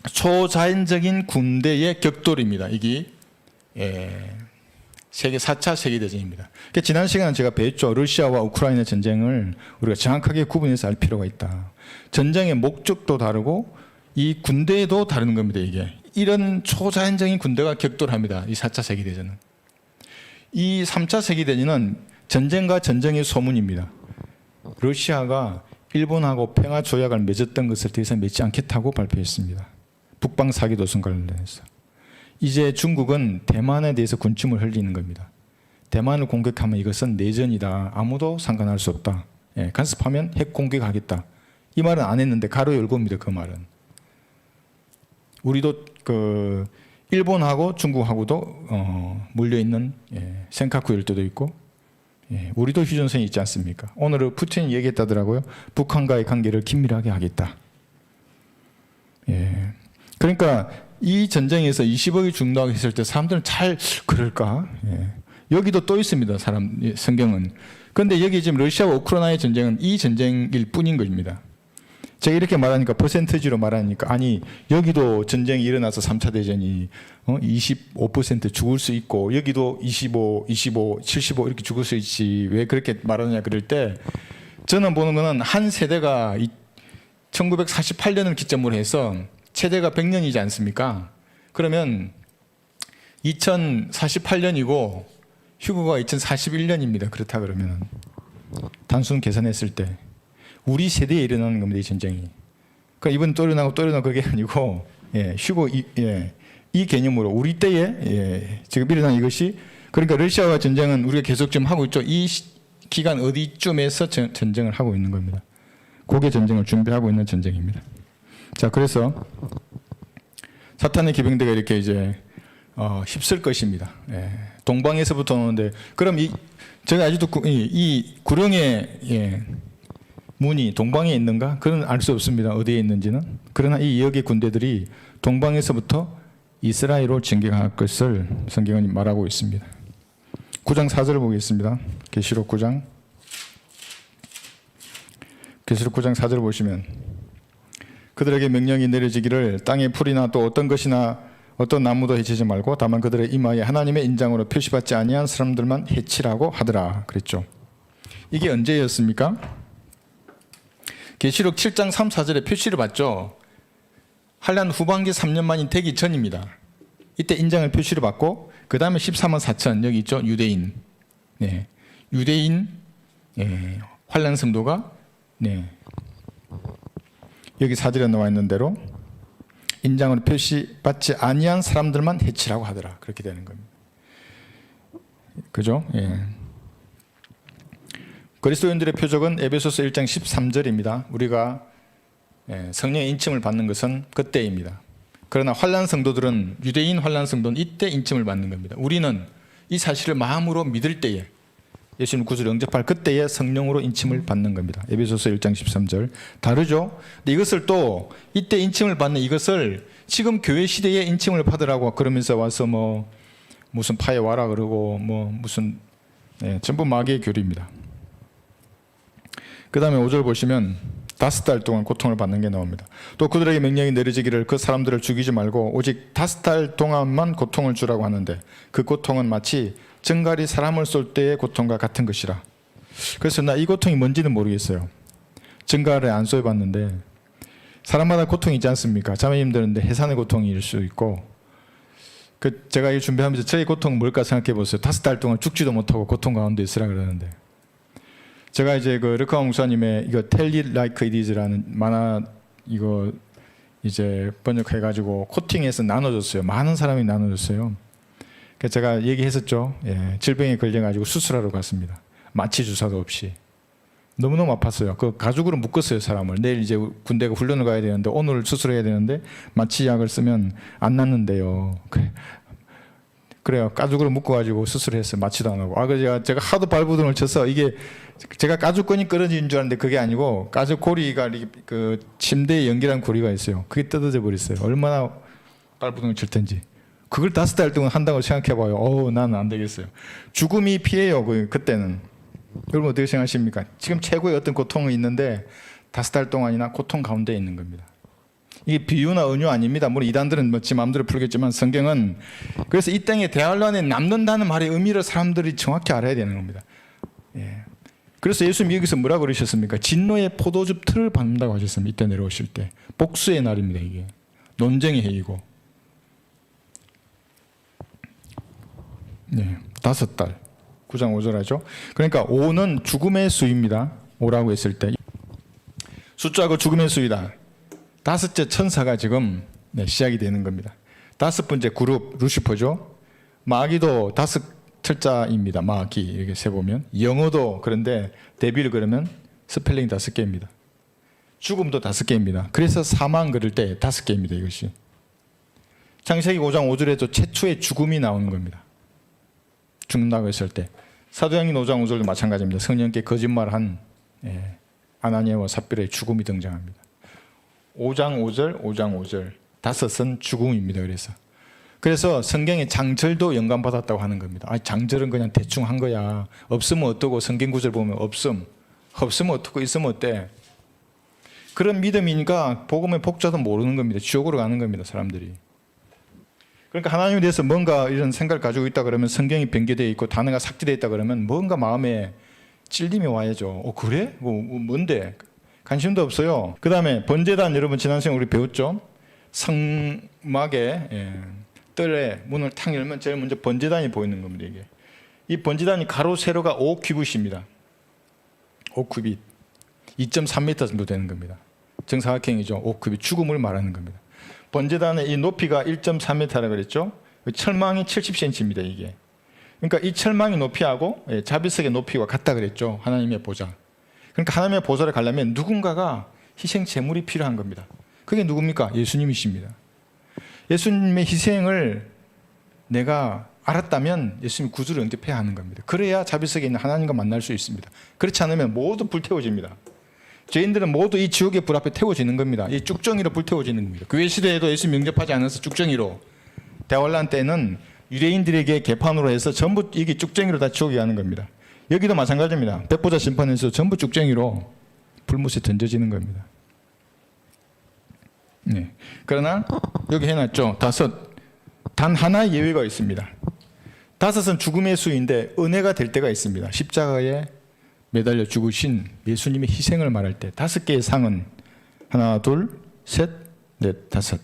초자연적인 군대의 격돌입니다. 이게 세계 4차 세계대전입니다. 그러니까 지난 시간에 제가 배웠죠. 러시아와 우크라이나 전쟁을 우리가 정확하게 구분해서 알 필요가 있다. 전쟁의 목적도 다르고 이 군대도 다른 겁니다. 이게 이런 초자연적인 군대가 격돌합니다. 이 4차 세계대전은. 이 3차 세계대전은 전쟁과 전쟁의 소문입니다. 러시아가 일본하고 평화 조약을 맺었던 것을 더 이상 맺지 않겠다고 발표했습니다. 북방 사기도성 관련해서. 이제 중국은 대만에 대해서 군침을 흘리는 겁니다. 대만을 공격하면 이것은 내전이다. 아무도 상관할 수 없다. 예, 간섭하면 핵 공격하겠다. 이 말은 안 했는데 가로 열고입니다. 그 말은. 우리도 그 일본하고 중국하고도 물려있는 센카쿠 열도도 있고, 우리도 휴전선이 있지 않습니까? 오늘은 푸틴이 얘기했다더라고요. 북한과의 관계를 긴밀하게 하겠다. 그러니까 이 전쟁에서 20억이 죽는다고 했을 때 사람들은 잘 그럴까? 여기도 또 있습니다. 성경은. 그런데 여기 지금 러시아와 우크라이나의 전쟁은 이 전쟁일 뿐인 겁니다. 제가 이렇게 말하니까 퍼센트지로 말하니까 아니 여기도 전쟁이 일어나서 3차 대전이 25% 죽을 수 있고 여기도 25, 75 이렇게 죽을 수 있지 왜 그렇게 말하느냐 그럴 때 저는 보는 거는 한 세대가 1948년을 기점으로 해서 최대가 100년이지 않습니까? 그러면 2048년이고 휴거가 2041년입니다. 그렇다 그러면 단순 계산했을 때 우리 세대에 일어나는 겁니다. 이 전쟁이. 그러니까 이번 또 일어나고 또 일어나고 그게 아니고 휴거 이 개념으로 우리 때에 지금 일어난 이것이 그러니까 러시아와 전쟁은 우리가 계속 지금 하고 있죠. 이 기간 어디쯤에서 전쟁을 하고 있는 겁니다. 고개 전쟁을 준비하고 있는 전쟁입니다. 자, 그래서 사탄의 기병대가 이렇게 이제 휩쓸 것입니다. 동방에서부터 오는데 그럼 제가 아직도 이 구령의 문이 동방에 있는가? 그건 알 수 없습니다. 어디에 있는지는. 그러나 이 여기 군대들이 동방에서부터 이스라엘로 진격할 것을 성경은 말하고 있습니다. 9장 4절을 보겠습니다. 계시록 9장 4절을 보시면 그들에게 명령이 내려지기를 땅의 풀이나 또 어떤 것이나 어떤 나무도 해치지 말고 다만 그들의 이마에 하나님의 인장으로 표시받지 아니한 사람들만 해치라고 하더라 그랬죠. 이게 언제였습니까? 계시록 7장 3, 4절에 표시를 받죠. 한란 후반기 3년 만이 되기 전입니다. 이때 인장을 표시를 받고 그 다음에 14만 4천 여기 있죠. 유대인 네. 유대인 환란 성도가 네. 여기 사절에 나와 있는 대로 인장으로 표시받지 아니한 사람들만 해치라고 하더라. 그렇게 되는 겁니다. 그죠? 예. 그리스도인들의 표적은 에베소서 1장 13절입니다. 우리가 성령의 인침을 받는 것은 그때입니다. 그러나 환란 성도들은 유대인 환란 성도는 이때 인침을 받는 겁니다. 우리는 이 사실을 마음으로 믿을 때에 예수님 구주를 영접할 그때에 성령으로 인침을 받는 겁니다. 에베소서 1장 13절. 다르죠? 근데 이것을 또 이때 인침을 받는 이것을 지금 교회 시대에 인침을 받으라고 그러면서 와서 뭐 무슨 파에 와라 그러고 뭐 무슨 전부 마귀의 교리입니다. 그 다음에 5절 보시면 5달 동안 고통을 받는 게 나옵니다. 또 그들에게 명령이 내려지기를 그 사람들을 죽이지 말고 오직 5달 동안만 고통을 주라고 하는데 그 고통은 마치 정갈이 사람을 쏠 때의 고통과 같은 것이라. 그래서 나 이 고통이 뭔지는 모르겠어요. 정갈을 안 쏘여봤는데 사람마다 고통이 있지 않습니까? 자매님들은 해산의 고통일 수 있고 제가 이 준비하면서 저의 고통은 뭘까 생각해 보세요. 5달 동안 죽지도 못하고 고통 가운데 있으라 그러는데 제가 이제 그 르카 목사님의 이거 Tell It Like It Is라는 만화 이거 이제 번역해가지고 코팅해서 나눠줬어요. 많은 사람이 나눠줬어요. 그래서 제가 얘기했었죠. 질병에 걸려가지고 수술하러 갔습니다. 마취 주사도 없이. 너무너무 아팠어요. 그 가죽으로 묶었어요, 사람을. 내일 이제 군대가 훈련을 가야 되는데 오늘 수술해야 되는데 마취약을 쓰면 안 낫는데요. 그래요. 가죽으로 묶어가지고 수술했어요. 마취도 안 하고. 그래서 제가 하도 발부둥을 쳐서 이게 제가 가죽끈이 끊어진 줄 알았는데 그게 아니고 가죽 고리가 그 침대에 연결한 고리가 있어요. 그게 뜯어져 버렸어요. 얼마나 발부둥을 칠 텐지. 그걸 5달 동안 한다고 생각해봐요. 나는 안 되겠어요. 죽음이 피해요. 그때는. 여러분 어떻게 생각하십니까? 지금 최고의 어떤 고통이 있는데 5달 동안이나 고통 가운데 있는 겁니다. 이게 비유나 은유 아닙니다. 물론 이단들은 지 마음대로 풀겠지만 성경은 그래서 이 땅에 대활로 안에 남는다는 말의 의미를 사람들이 정확히 알아야 되는 겁니다. 그래서 예수님이 여기서 뭐라 그러셨습니까? 진노의 포도즙 틀을 밟는다고 하셨습니다. 이때 내려오실 때. 복수의 날입니다. 이게. 논쟁의 해이고. 5달. 9장 5절 하죠. 그러니까 5는 죽음의 수입니다. 5라고 했을 때. 숫자가 죽음의 수이다. 5째 천사가 지금 시작이 되는 겁니다. 5번째 그룹 루시퍼죠. 마귀도 5철자입니다. 마귀 이렇게 세보면 영어도 그런데 데빌 그러면 스펠링 5개입니다. 죽음도 5개입니다. 그래서 사망 그럴 때 5개입니다. 이것이 창세기 5장 5절에도 최초의 죽음이 나오는 겁니다. 죽는다고 했을 때 사도행전 5장 5절도 마찬가지입니다. 성령께 거짓말한 아나니아와 삽비라의 죽음이 등장합니다. 5장 5절, 5장 5절 5은 죽음입니다. 그래서 성경에 장절도 영감받았다고 하는 겁니다. 장절은 그냥 대충 한 거야. 없으면 어떠고 성경 구절 보면 없으면 어떻고 있으면 어때. 그런 믿음이니까 복음의 복자도 모르는 겁니다. 지옥으로 가는 겁니다. 사람들이. 그러니까 하나님에 대해서 뭔가 이런 생각을 가지고 있다 그러면 성경이 변개되어 있고 단어가 삭제되어 있다 그러면 뭔가 마음에 찔림이 와야죠. 그래? 뭔데? 관심도 없어요. 그 다음에 번제단 여러분 지난 시간에 우리 배웠죠? 성막의 뜰에 문을 탁 열면 제일 먼저 번제단이 보이는 겁니다. 이게. 이 번제단이 가로 세로가 5규빗입니다. 5규빗. 2.3m 정도 되는 겁니다. 정사각형이죠. 5규빗. 죽음을 말하는 겁니다. 번제단의 이 높이가 1.3m라 그랬죠. 철망이 70cm입니다. 이게. 그러니까 이 철망의 높이하고 자비석의 높이와 같다 그랬죠. 하나님의 보좌. 그러니까 하나님의 보좌를 가려면 누군가가 희생 제물이 필요한 겁니다. 그게 누굽니까? 예수님이십니다. 예수님의 희생을 내가 알았다면 예수님 구주를 영접해야 하는 겁니다. 그래야 자비석에 있는 하나님과 만날 수 있습니다. 그렇지 않으면 모두 불태워집니다. 죄인들은 모두 이 지옥의 불 앞에 태워지는 겁니다. 이 쭉정이로 불태워지는 겁니다. 교회 시대에도 예수님 영접하지 않아서 쭉정이로 대환란 때는 유대인들에게 개판으로 해서 전부 이게 쭉정이로 다 지옥에 가는 겁니다. 여기도 마찬가지입니다. 백보자 심판에서 전부 쭉정이로 불못에 던져지는 겁니다. 그러나 여기 해놨죠. 5. 단 하나의 예외가 있습니다. 5은 죽음의 수인데 은혜가 될 때가 있습니다. 십자가에 매달려 죽으신 예수님의 희생을 말할 때 5개의 상은 하나, 둘, 셋, 넷, 5.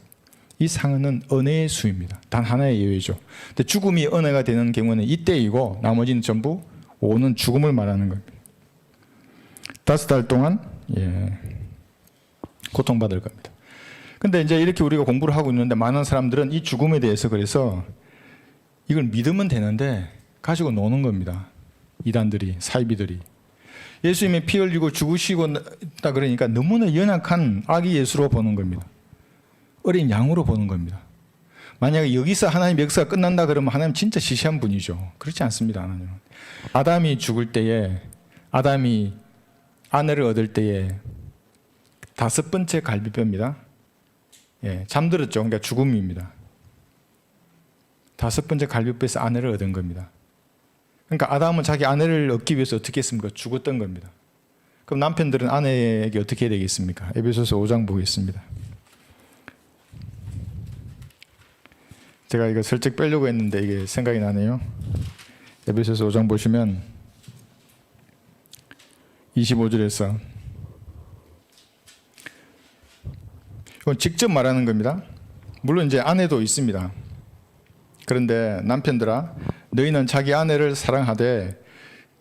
이 상은 은혜의 수입니다. 단 하나의 예외죠. 근데 죽음이 은혜가 되는 경우는 이때이고 나머지는 전부 5는 죽음을 말하는 겁니다. 5달 동안 고통받을 겁니다. 근데 이제 이렇게 우리가 공부를 하고 있는데 많은 사람들은 이 죽음에 대해서 그래서 이걸 믿으면 되는데 가지고 노는 겁니다. 이단들이, 사이비들이. 예수님이 피 흘리고 죽으시고 있다 그러니까 너무나 연약한 아기 예수로 보는 겁니다. 어린 양으로 보는 겁니다. 만약에 여기서 하나님 역사가 끝난다 그러면 하나님 진짜 시시한 분이죠. 그렇지 않습니다. 하나님은. 아담이 죽을 때에, 아담이 아내를 얻을 때에 5번째 갈비뼈입니다. 잠들었죠. 그러니까 죽음입니다. 5번째 갈비뼈에서 아내를 얻은 겁니다. 그러니까 아담은 자기 아내를 얻기 위해서 어떻게 했습니까? 죽었던 겁니다. 그럼 남편들은 아내에게 어떻게 해야 되겠습니까? 에베소서 5장 보겠습니다. 제가 이거 슬쩍 빼려고 했는데 이게 생각이 나네요. 에베소서 5장 보시면 25절에서 이건 직접 말하는 겁니다. 물론 이제 아내도 있습니다. 그런데 남편들아 너희는 자기 아내를 사랑하되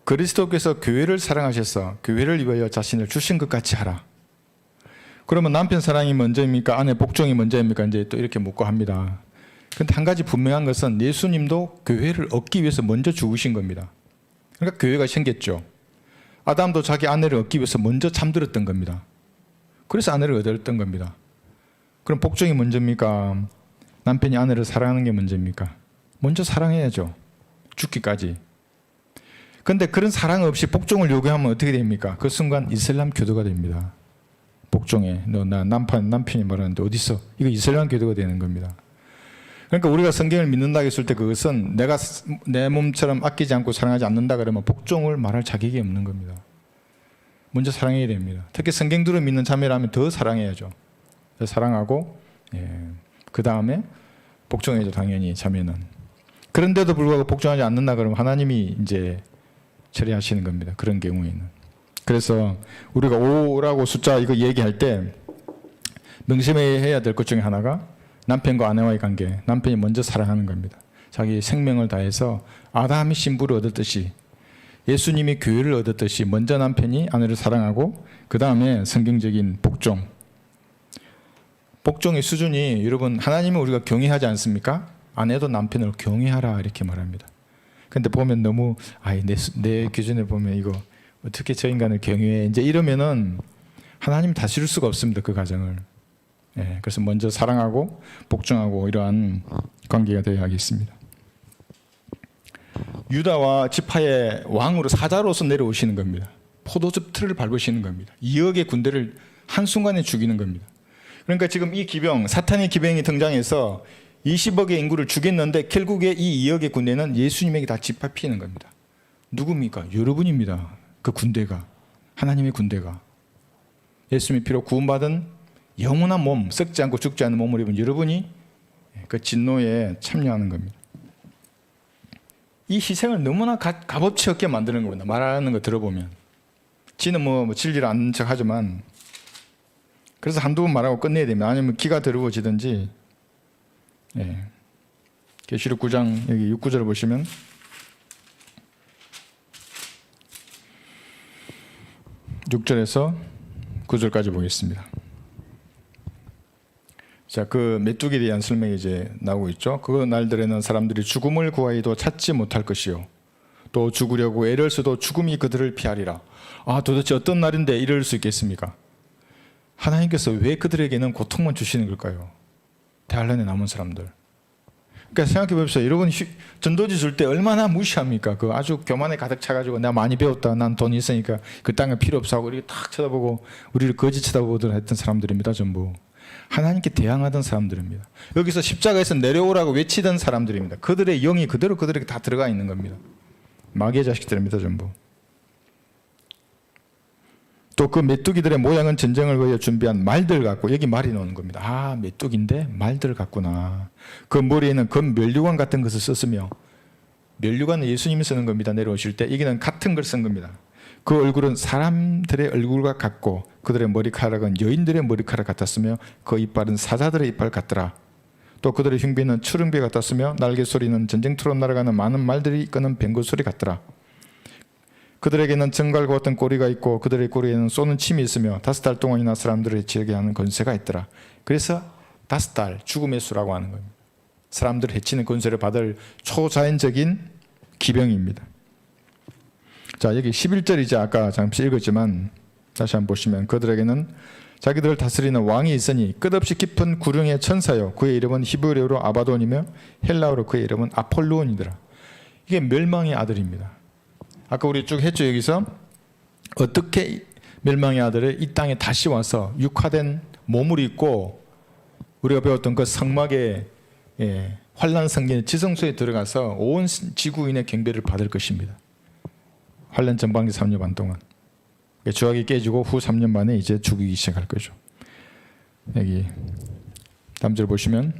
그리스도께서 교회를 사랑하셔서 교회를 위하여 자신을 주신 것 같이 하라. 그러면 남편 사랑이 먼저입니까? 아내 복종이 먼저입니까? 이제 또 이렇게 묻고 합니다. 그런데 한 가지 분명한 것은 예수님도 교회를 얻기 위해서 먼저 죽으신 겁니다. 그러니까 교회가 생겼죠. 아담도 자기 아내를 얻기 위해서 먼저 잠들었던 겁니다. 그래서 아내를 얻었던 겁니다. 그럼 복종이 먼저입니까? 남편이 아내를 사랑하는 게 먼저입니까? 먼저 사랑해야죠. 죽기까지. 그런데 그런 사랑 없이 복종을 요구하면 어떻게 됩니까? 그 순간 이슬람 교도가 됩니다. 복종해. 너 나 남편이 말하는데 어디서? 이거 이슬람 교도가 되는 겁니다. 그러니까 우리가 성경을 믿는다고 했을 때 그것은 내가 내 몸처럼 아끼지 않고 사랑하지 않는다 그러면 복종을 말할 자격이 없는 겁니다. 먼저 사랑해야 됩니다. 특히 성경대로 믿는 자매라면 더 사랑해야죠. 더 사랑하고 그 다음에 복종해야죠. 당연히 자매는. 그런데도 불구하고 복종하지 않는다 그러면 하나님이 이제 처리하시는 겁니다. 그런 경우에는. 그래서 우리가 5라고 숫자 이거 얘기할 때 명심해야 될 것 중에 하나가 남편과 아내와의 관계, 남편이 먼저 사랑하는 겁니다. 자기 생명을 다해서 아담이 신부를 얻었듯이 예수님이 교회를 얻었듯이 먼저 남편이 아내를 사랑하고 그 다음에 성경적인 복종. 복종의 수준이 여러분 하나님을 우리가 경외하지 않습니까? 아내도 남편을 경외하라 이렇게 말합니다. 근데 보면 너무 내 기준에 보면 이거 어떻게 저 인간을 경외해 이제 이러면은 하나님 다스릴 수가 없습니다. 그 가정을. 그래서 먼저 사랑하고 복종하고 이러한 관계가 되어야 하겠습니다. 유다와 지파의 왕으로 사자로서 내려오시는 겁니다. 포도즙 틀을 밟으시는 겁니다. 2억의 군대를 한순간에 죽이는 겁니다. 그러니까 지금 이 기병, 사탄의 기병이 등장해서 20억의 인구를 죽였는데 결국에 이 2억의 군대는 예수님에게 다 짓밟히는 겁니다. 누굽니까? 여러분입니다. 그 군대가. 하나님의 군대가. 예수님의 피로 구원받은 영원한 몸, 썩지 않고 죽지 않는 몸을 입은 여러분이 그 진노에 참여하는 겁니다. 이 희생을 너무나 값어치 없게 만드는 겁니다. 말하는 거 들어보면. 지는 뭐 진리를 아는 척 하지만 그래서 한두 번 말하고 끝내야 됩니다. 아니면 기가 더러워지든지. 계시록 9장 여기 6구절을 보시면 (6절에서) (9절까지) 보겠습니다. 자, 그 메뚜기에 대한 설명이 이제 나오고 있죠. 그 날들에는 사람들이 죽음을 구하여도 찾지 못할 것이요 또 죽으려고 애를 써도 죽음이 그들을 피하리라. 도대체 어떤 날인데 이럴 수 있겠습니까? 하나님께서 왜 그들에게는 고통만 주시는 걸까요? 대환란에 남은 사람들. 그러니까 생각해 봅시다. 여러분 전도지 줄 때 얼마나 무시합니까? 그 아주 교만에 가득 차가지고 내가 많이 배웠다. 난 돈 있으니까 그 땅에 필요 없어 하고 이렇게 탁 쳐다보고 우리를 거짓 쳐다보던 했던 사람들입니다. 전부. 하나님께 대항하던 사람들입니다. 여기서 십자가에서 내려오라고 외치던 사람들입니다. 그들의 영이 그대로 그들에게 다 들어가 있는 겁니다. 마귀의 자식들입니다. 전부. 또 그 메뚜기들의 모양은 전쟁을 위해 준비한 말들 같고 여기 말이 나오는 겁니다. 메뚜기인데 말들 같구나. 그 머리에는 금 면류관 같은 것을 썼으며 면류관은 예수님이 쓰는 겁니다. 내려오실 때 여기는 같은 걸 쓴 겁니다. 그 얼굴은 사람들의 얼굴과 같고 그들의 머리카락은 여인들의 머리카락 같았으며 그 이빨은 사자들의 이빨 같더라. 또 그들의 흉비는 추릉비 같았으며 날개 소리는 전쟁터로 날아가는 많은 말들이 끄는 뱅거 소리 같더라. 그들에게는 정갈과 같은 꼬리가 있고 그들의 꼬리에는 쏘는 침이 있으며 5달 동안이나 사람들을 해치게 하는 권세가 있더라. 그래서 5달 죽음의 수라고 하는 겁니다. 사람들을 해치는 권세를 받을 초자연적인 기병입니다. 자, 여기 11절이죠. 아까 잠시 읽었지만 다시 한번 보시면 그들에게는 자기들을 다스리는 왕이 있으니 끝없이 깊은 구름의 천사요 그의 이름은 히브리어로 아바돈이며 헬라어로 그의 이름은 아폴로온이더라. 이게 멸망의 아들입니다. 아까 우리 쭉 했죠. 여기서 어떻게 멸망의 아들을 이 땅에 다시 와서 육화된 몸을 입고 우리가 배웠던 그 성막의 환란 성전의 지성소에 들어가서 온 지구인의 경배를 받을 것입니다. 환란 전반기 3년 반 동안 죄악이 깨지고 후 3년 만에 이제 죽이기 시작할 거죠. 여기 다음 절 보시면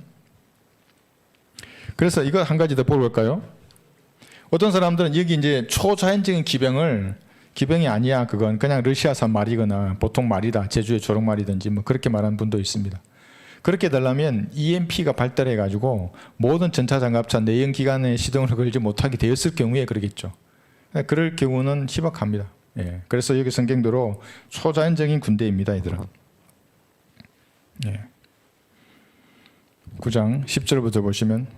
그래서 이거 한 가지 더 볼까요? 어떤 사람들은 여기 이제 초자연적인 기병이 아니야. 그건 그냥 러시아산 말이거나 보통 말이다. 제주의 조롱말이든지 뭐 그렇게 말하는 분도 있습니다. 그렇게 되려면 EMP가 발달해 가지고 모든 전차장갑차 내연 기관에 시동을 걸지 못하게 되었을 경우에 그러겠죠. 그럴 경우는 희박합니다. 예. 그래서 여기 성경대로 초자연적인 군대입니다, 이들은. 예. 9장 10절부터 보시면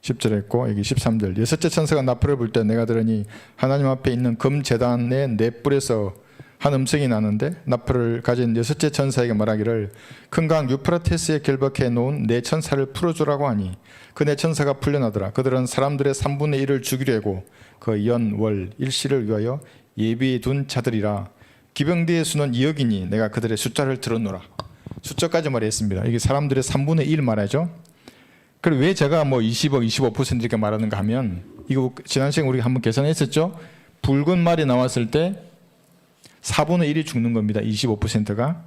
10절에 있고 여기 13절 여섯째 천사가 나팔을 불 때 내가 들으니 하나님 앞에 있는 금제단의 네 뿔에서 한 음성이 나는데 나팔을 가진 여섯째 천사에게 말하기를 큰 강 유프라테스에 결박해 놓은 네 천사를 풀어주라고 하니 그 네 천사가 풀려나더라. 그들은 사람들의 3분의 1을 죽이려고 그 연, 월, 일시를 위하여 예비해 둔 자들이라. 기병대의 수는 2억이니 내가 그들의 숫자를 들었노라. 숫자까지 말했습니다. 이게 사람들의 3분의 1 말하죠. 그리고 왜 제가 뭐 20억, 25% 이렇게 말하는가 하면 이거 지난 시간에 우리가 한번 계산했었죠. 붉은 말이 나왔을 때 4분의 1이 죽는 겁니다. 25%가.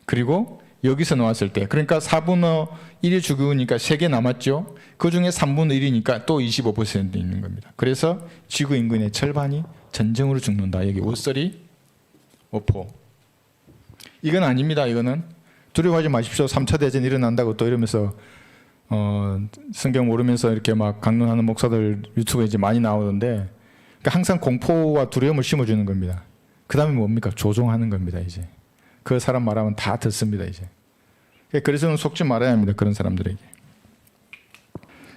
그리고 여기서 나왔을 때 그러니까 4분의 1이 죽으니까 3개 남았죠. 그중에 3분의 1이니까 또 25% 있는 겁니다. 그래서 지구 인구의 절반이 전쟁으로 죽는다. 여기 옷소리 오포. 이건 아닙니다. 이거는 두려워하지 마십시오. 3차 대전 일어난다고 또 이러면서 성경 모르면서 이렇게 막 강론하는 목사들 유튜브에 이제 많이 나오는데 그러니까 항상 공포와 두려움을 심어주는 겁니다. 그 다음에 뭡니까? 조종하는 겁니다. 이제 그 사람 말하면 다 듣습니다. 이제 그래서는 속지 말아야 합니다. 그런 사람들에게.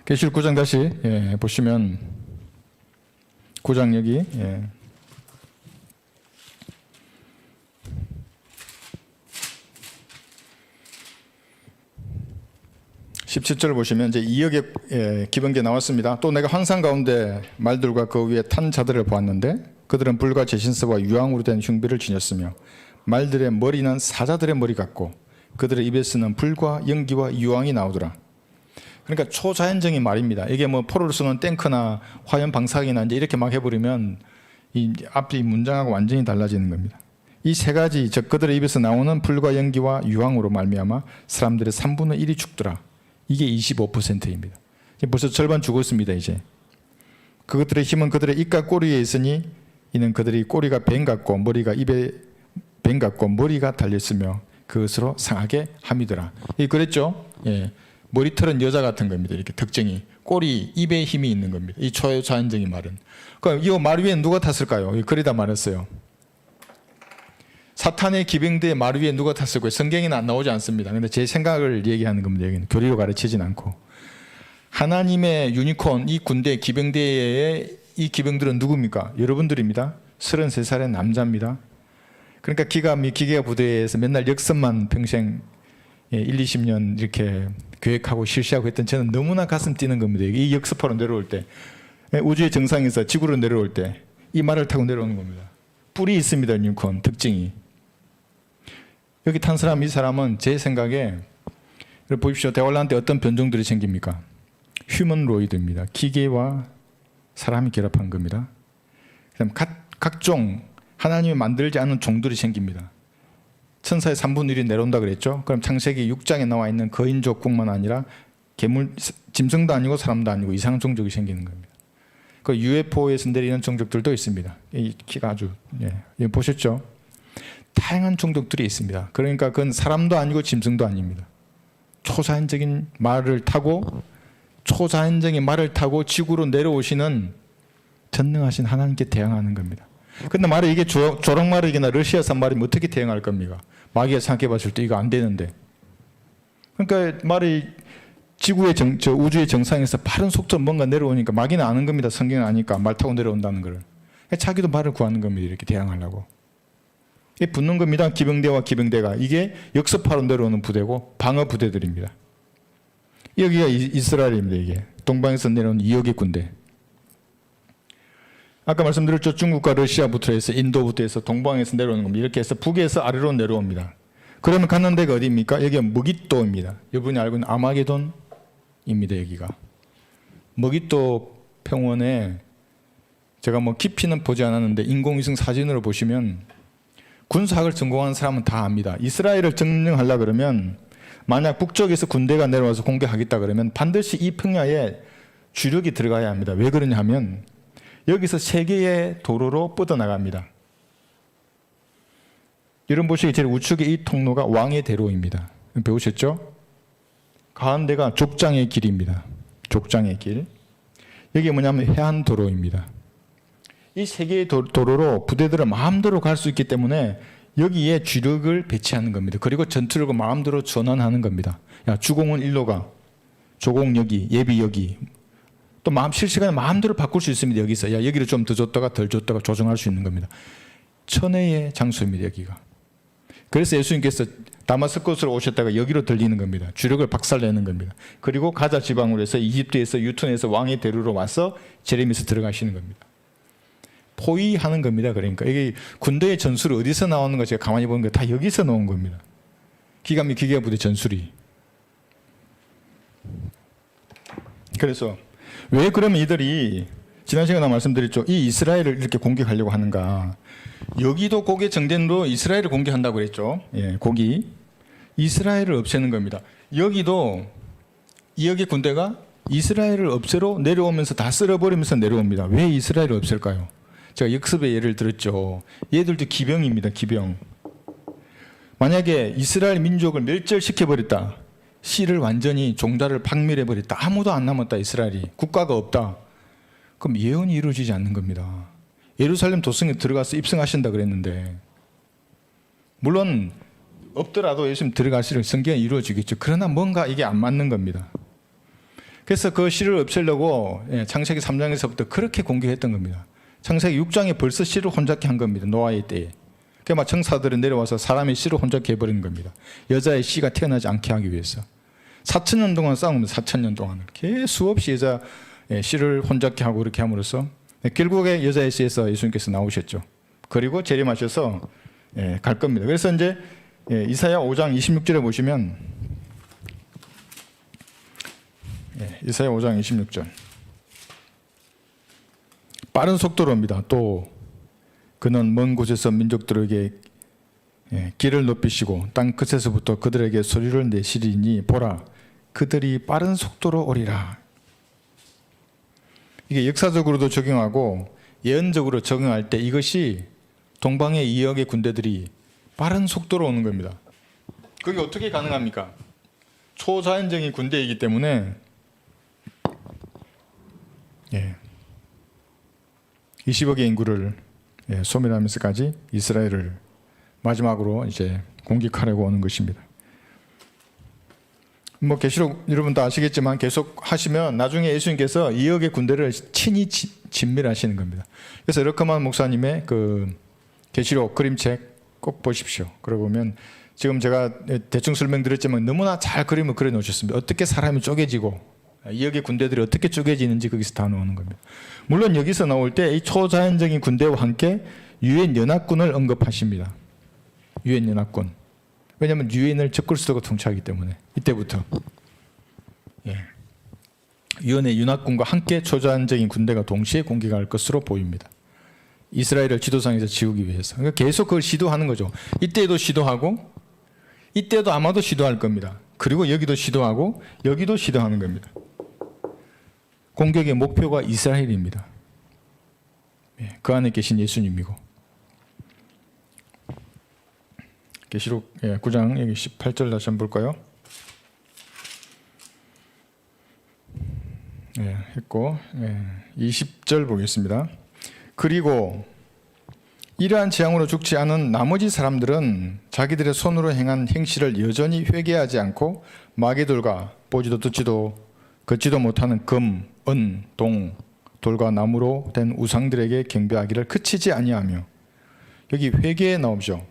계시록 9장 다시 보시면 9장 여기 17절 보시면 이제 2억의 기병대 나왔습니다. 또 내가 환상 가운데 말들과 그 위에 탄 자들을 보았는데 그들은 불과 제신서와 유황으로 된 흉비를 지녔으며 말들의 머리는 사자들의 머리 같고 그들의 입에서는 불과 연기와 유황이 나오더라. 그러니까 초자연적인 말입니다. 이게 뭐 포로를 쏘는 탱크나 화염 방사기나 이제 이렇게 막 해버리면 이 앞뒤 문장하고 완전히 달라지는 겁니다. 이 세 가지 즉 그들의 입에서 나오는 불과 연기와 유황으로 말미암아 사람들의 3분의 1이 죽더라. 이게 25%입니다. 벌써 절반 죽었습니다. 이제 그것들의 힘은 그들의 입과 꼬리에 있으니 이는 그들이 꼬리가 뱀 같고 머리가 입에 뱀 같고 머리가 달렸으며 그것으로 상하게 함이더라. 그랬죠? 예. 머리털은 여자 같은 겁니다. 이렇게 특징이 꼬리, 입에 힘이 있는 겁니다. 이 초자연적인 말은. 그럼 이 말 위에 누가 탔을까요? 그리다 말했어요. 사탄의 기병대의 말 위에 누가 탔을 거예요? 성경에는 안 나오지 않습니다. 근데 제 생각을 얘기하는 겁니다. 여기는 교리로 가르치진 않고. 하나님의 유니콘, 이 군대 기병대의 이 기병들은 누굽니까? 여러분들입니다. 33살의 남자입니다. 그러니까 기계가 부대에서 맨날 역습만 평생 1, 20년 이렇게 계획하고 실시하고 했던 저는 너무나 가슴 뛰는 겁니다. 이 역습하러 내려올 때, 우주의 정상에서 지구로 내려올 때 이 말을 타고 내려오는 겁니다. 뿔이 있습니다. 유니콘 특징이. 여기 탄 사람, 이 사람은 제 생각에 보십시오. 대환란 때 어떤 변종들이 생깁니까? 휴먼로이드입니다. 기계와 사람이 결합한 겁니다. 그다음 각종 하나님이 만들지 않은 종들이 생깁니다. 천사의 3분의 1이 내려온다 그랬죠. 그럼 창세기 6장에 나와 있는 거인족뿐만 아니라 괴물, 짐승도 아니고 사람도 아니고 이상한 종족이 생기는 겁니다. 그 UFO에서 내리는 종족들도 있습니다. 이 키가 아주 보셨죠? 다양한 종족들이 있습니다. 그러니까 그건 사람도 아니고 짐승도 아닙니다. 초자연적인 말을 타고 지구로 내려오시는 전능하신 하나님께 대항하는 겁니다. 근데 말이 이게 조랑말이나 러시아산 말이면 어떻게 대응할 겁니까? 마귀가 생각해 봤을 때 이거 안 되는데. 그러니까 말이 지구의 저 우주의 정상에서 빠른 속도로 뭔가 내려오니까 마귀는 아는 겁니다. 성경은 아니까 말 타고 내려온다는 걸. 자기도 말을 구하는 겁니다. 이렇게 대항하려고. 이게 붙는 겁니다. 기병대와 기병대가. 이게 역습하러 내려오는 부대고 방어 부대들입니다. 여기가 이스라엘입니다. 이게 동방에서 내려온 2억의 군대. 아까 말씀드렸죠. 중국과 러시아부터 해서 인도부터 해서 동방에서 내려오는 겁니다. 이렇게 해서 북에서 아래로 내려옵니다. 그러면 가는 데가 어디입니까? 여기가 머깃도입니다. 여러분이 알고 있는 아마게돈입니다. 여기가. 머깃도 평원에 제가 뭐 깊이는 보지 않았는데 인공위성 사진으로 보시면 군사학을 전공하는 사람은 다 압니다. 이스라엘을 점령하려고 그러면 만약 북쪽에서 군대가 내려와서 공격하겠다 그러면 반드시 이 평야에 주력이 들어가야 합니다. 왜 그러냐 하면 여기서 세 개의 도로로 뻗어나갑니다. 여러분 보시기 제일 우측의 이 통로가 왕의 대로입니다. 배우셨죠? 가운데가 족장의 길입니다. 족장의 길. 여기 뭐냐면 해안도로입니다. 이 세 개의 도로로 부대들은 마음대로 갈 수 있기 때문에 여기에 주력을 배치하는 겁니다. 그리고 전투력을 마음대로 전환하는 겁니다. 야, 주공은 일로 가. 조공 여기, 예비 여기. 또 실시간에 마음대로 바꿀 수 있습니다. 여기서. 야, 여기를 좀 더 줬다가 덜 줬다가 조정할 수 있는 겁니다. 천혜의 장소입니다. 여기가. 그래서 예수님께서 다마스커스로 오셨다가 여기로 들리는 겁니다. 주력을 박살내는 겁니다. 그리고 가자 지방으로 해서 이집트에서 유턴해서 왕의 대로로 와서 제레미스 들어가시는 겁니다. 포위하는 겁니다. 그러니까 이게 군대의 전술이 어디서 나오는 거 제가 가만히 보는 거 다 여기서 나온 겁니다. 기갑 및 기계화 부대 전술이. 그래서 왜 그러면 이들이 지난 시간에 말씀드렸죠. 이 이스라엘을 이렇게 공격하려고 하는가. 여기도 고개 정den으로 이스라엘을 공격한다고 그랬죠. 예, 고기. 이스라엘을 없애는 겁니다. 여기도 이역의 군대가 이스라엘을 없애러 내려오면서 다 쓸어버리면서 내려옵니다. 왜 이스라엘을 없앨까요? 제가 역습의 예를 들었죠. 얘들도 기병입니다. 기병. 만약에 이스라엘 민족을 멸절시켜버렸다. 씨를 완전히 종자를 박멸해버렸다. 아무도 안 남았다. 이스라엘이. 국가가 없다. 그럼 예언이 이루어지지 않는 겁니다. 예루살렘 도성에 들어가서 입성하신다 그랬는데 물론 없더라도 예수님 들어가시는 성경이 이루어지겠죠. 그러나 뭔가 이게 안 맞는 겁니다. 그래서 그 씨를 없애려고 창세기 3장에서부터 그렇게 공격했던 겁니다. 창세기 6장에 벌써 씨를 혼잡게 한 겁니다. 노아의 때에. 그러니까 청사들은 내려와서 사람의 씨를 혼잡게 해버리는 겁니다. 여자의 씨가 태어나지 않게 하기 위해서. 4,000년 동안 싸웁니다. 4,000년 동안. 계속 수없이 여자 씨를 혼잡게 하고 그렇게 함으로써 결국에 여자의 씨에서 예수님께서 나오셨죠. 그리고 재림하셔서 갈 겁니다. 그래서 이제 이사야 5장 26절에 보시면 이사야 5장 26절 빠른 속도로 옵니다. 또 그는 먼 곳에서 민족들에게 길을 높이시고 땅 끝에서부터 그들에게 소리를 내시리니 보라 그들이 빠른 속도로 오리라. 이게 역사적으로도 적용하고 예언적으로 적용할 때 이것이 동방의 2억의 군대들이 빠른 속도로 오는 겁니다. 그게 어떻게 가능합니까? 초자연적인 군대이기 때문에 20억의 인구를 소멸하면서까지 이스라엘을 마지막으로 이제 공격하려고 오는 것입니다. 뭐 계시록 여러분 다 아시겠지만 계속 하시면 나중에 예수님께서 2억의 군대를 친히 진멸하시는 겁니다. 그래서 러커만 목사님의 그 계시록 그림책 꼭 보십시오. 그러고 보면 지금 제가 대충 설명드렸지만 너무나 잘 그림을 그려 놓으셨습니다. 어떻게 사람이 쪼개지고 2억의 군대들이 어떻게 쪼개지는지 거기서 다 나오는 겁니다. 물론 여기서 나올 때 이 초자연적인 군대와 함께 유엔 연합군을 언급하십니다. 유엔 연합군. 왜냐하면 유엔을 적그리스도가 통치하기 때문에 이때부터 유엔의 연합군과 함께 초자연적인 군대가 동시에 공격할 것으로 보입니다. 이스라엘을 지도상에서 지우기 위해서. 그러니까 계속 그걸 시도하는 거죠. 이때도 시도하고 이때도 아마도 시도할 겁니다. 그리고 여기도 시도하고 여기도 시도하는 겁니다. 공격의 목표가 이스라엘입니다. 그 안에 계신 예수님이고. 계시록 9장 여기 18절 다시 한번 볼까요? 했고 20절 보겠습니다. 그리고 이러한 재앙으로 죽지 않은 나머지 사람들은 자기들의 손으로 행한 행실을 여전히 회개하지 않고 마귀들과 보지도 듣지도 걷지도 못하는 금, 은, 동, 돌과 나무로 된 우상들에게 경배하기를 그치지 아니하며. 여기 회개에 나오죠.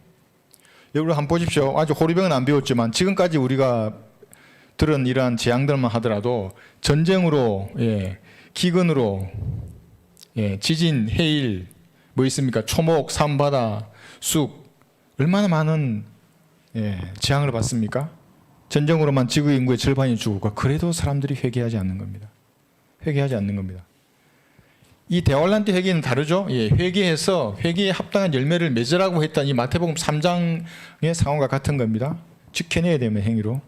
여러분 한번 보십시오. 아직 호리병은 안 배웠지만 지금까지 우리가 들은 이러한 재앙들만 하더라도 전쟁으로, 기근으로, 지진, 해일, 뭐 있습니까? 초목, 산바다, 쑥, 얼마나 많은 재앙을 받습니까? 전쟁으로만 지구 인구의 절반이 죽고, 그래도 사람들이 회개하지 않는 겁니다. 회개하지 않는 겁니다. 이 대환란 때 회개는 다르죠. 회개해서 회개에 합당한 열매를 맺으라고 했던 이 마태복음 3장의 상황과 같은 겁니다. 지켜내야 되는 행위로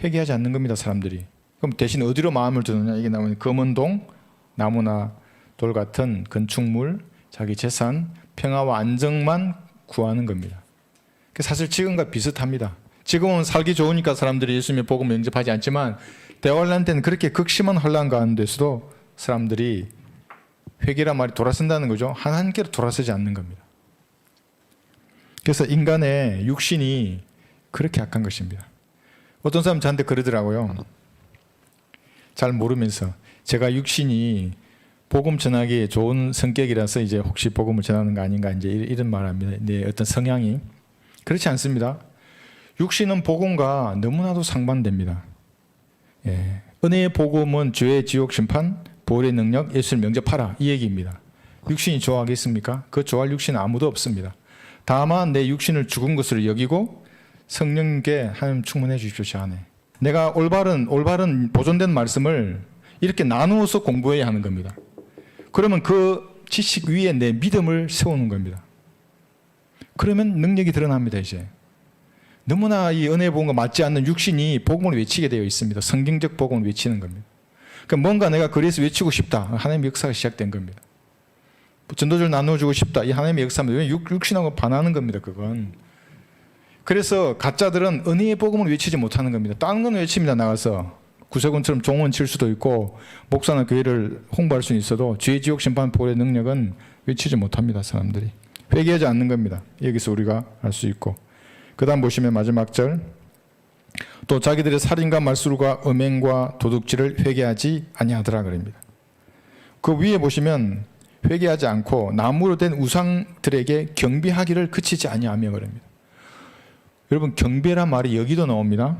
회개하지 않는 겁니다. 사람들이. 그럼 대신 어디로 마음을 두느냐? 이게 나오는 검은동, 나무나 돌 같은 건축물, 자기 재산, 평화와 안정만 구하는 겁니다. 사실 지금과 비슷합니다. 지금은 살기 좋으니까 사람들이 예수님의 복음을 영접하지 않지만 대환란 때는 그렇게 극심한 혼란 가운데서도 사람들이 회개란 말이 돌아선다는 거죠. 하나님께로 돌아서지 않는 겁니다. 그래서 인간의 육신이 그렇게 악한 것입니다. 어떤 사람 저한테 그러더라고요. 잘 모르면서 제가 육신이 복음 전하기에 좋은 성격이라서 이제 혹시 복음을 전하는 거 아닌가 이제 이런 말합니다. 네, 어떤 성향이 그렇지 않습니다. 육신은 복음과 너무나도 상반됩니다. 은혜의 복음은 죄의 지옥 심판, 보혈의 능력, 예수를 영접하라 이 얘기입니다. 육신이 좋아하겠습니까? 그 좋아할 육신은 아무도 없습니다. 다만 내 육신을 죽은 것으로 여기고 성령께 하나님 충만해 주십시오. 제 안에 내가 올바른 보존된 말씀을 이렇게 나누어서 공부해야 하는 겁니다. 그러면 그 지식 위에 내 믿음을 세우는 겁니다. 그러면 능력이 드러납니다. 이제 너무나 이 은혜 복음과 맞지 않는 육신이 복음을 외치게 되어 있습니다. 성경적 복음을 외치는 겁니다. 그러니까 뭔가 내가 그래서 외치고 싶다. 하나님의 역사가 시작된 겁니다. 전도를 나눠주고 싶다. 이 하나님의 역사입니다. 육신하고 반하는 겁니다. 그건. 그래서 가짜들은 은혜의 복음을 외치지 못하는 겁니다. 다른 건 외칩니다. 나가서 구세군처럼 종원 칠 수도 있고 목사나 교회를 홍보할 수는 있어도 죄 지옥 심판 보혈의 능력은 외치지 못합니다. 사람들이 회개하지 않는 겁니다. 여기서 우리가 알 수 있고 그 다음 보시면 마지막 절 또 자기들의 살인과 말술과 음행과 도둑질을 회개하지 아니하더라 그럽니다. 그 위에 보시면 회개하지 않고 나무로 된 우상들에게 경배하기를 그치지 아니하며 그럽니다. 여러분 경배란 말이 여기도 나옵니다.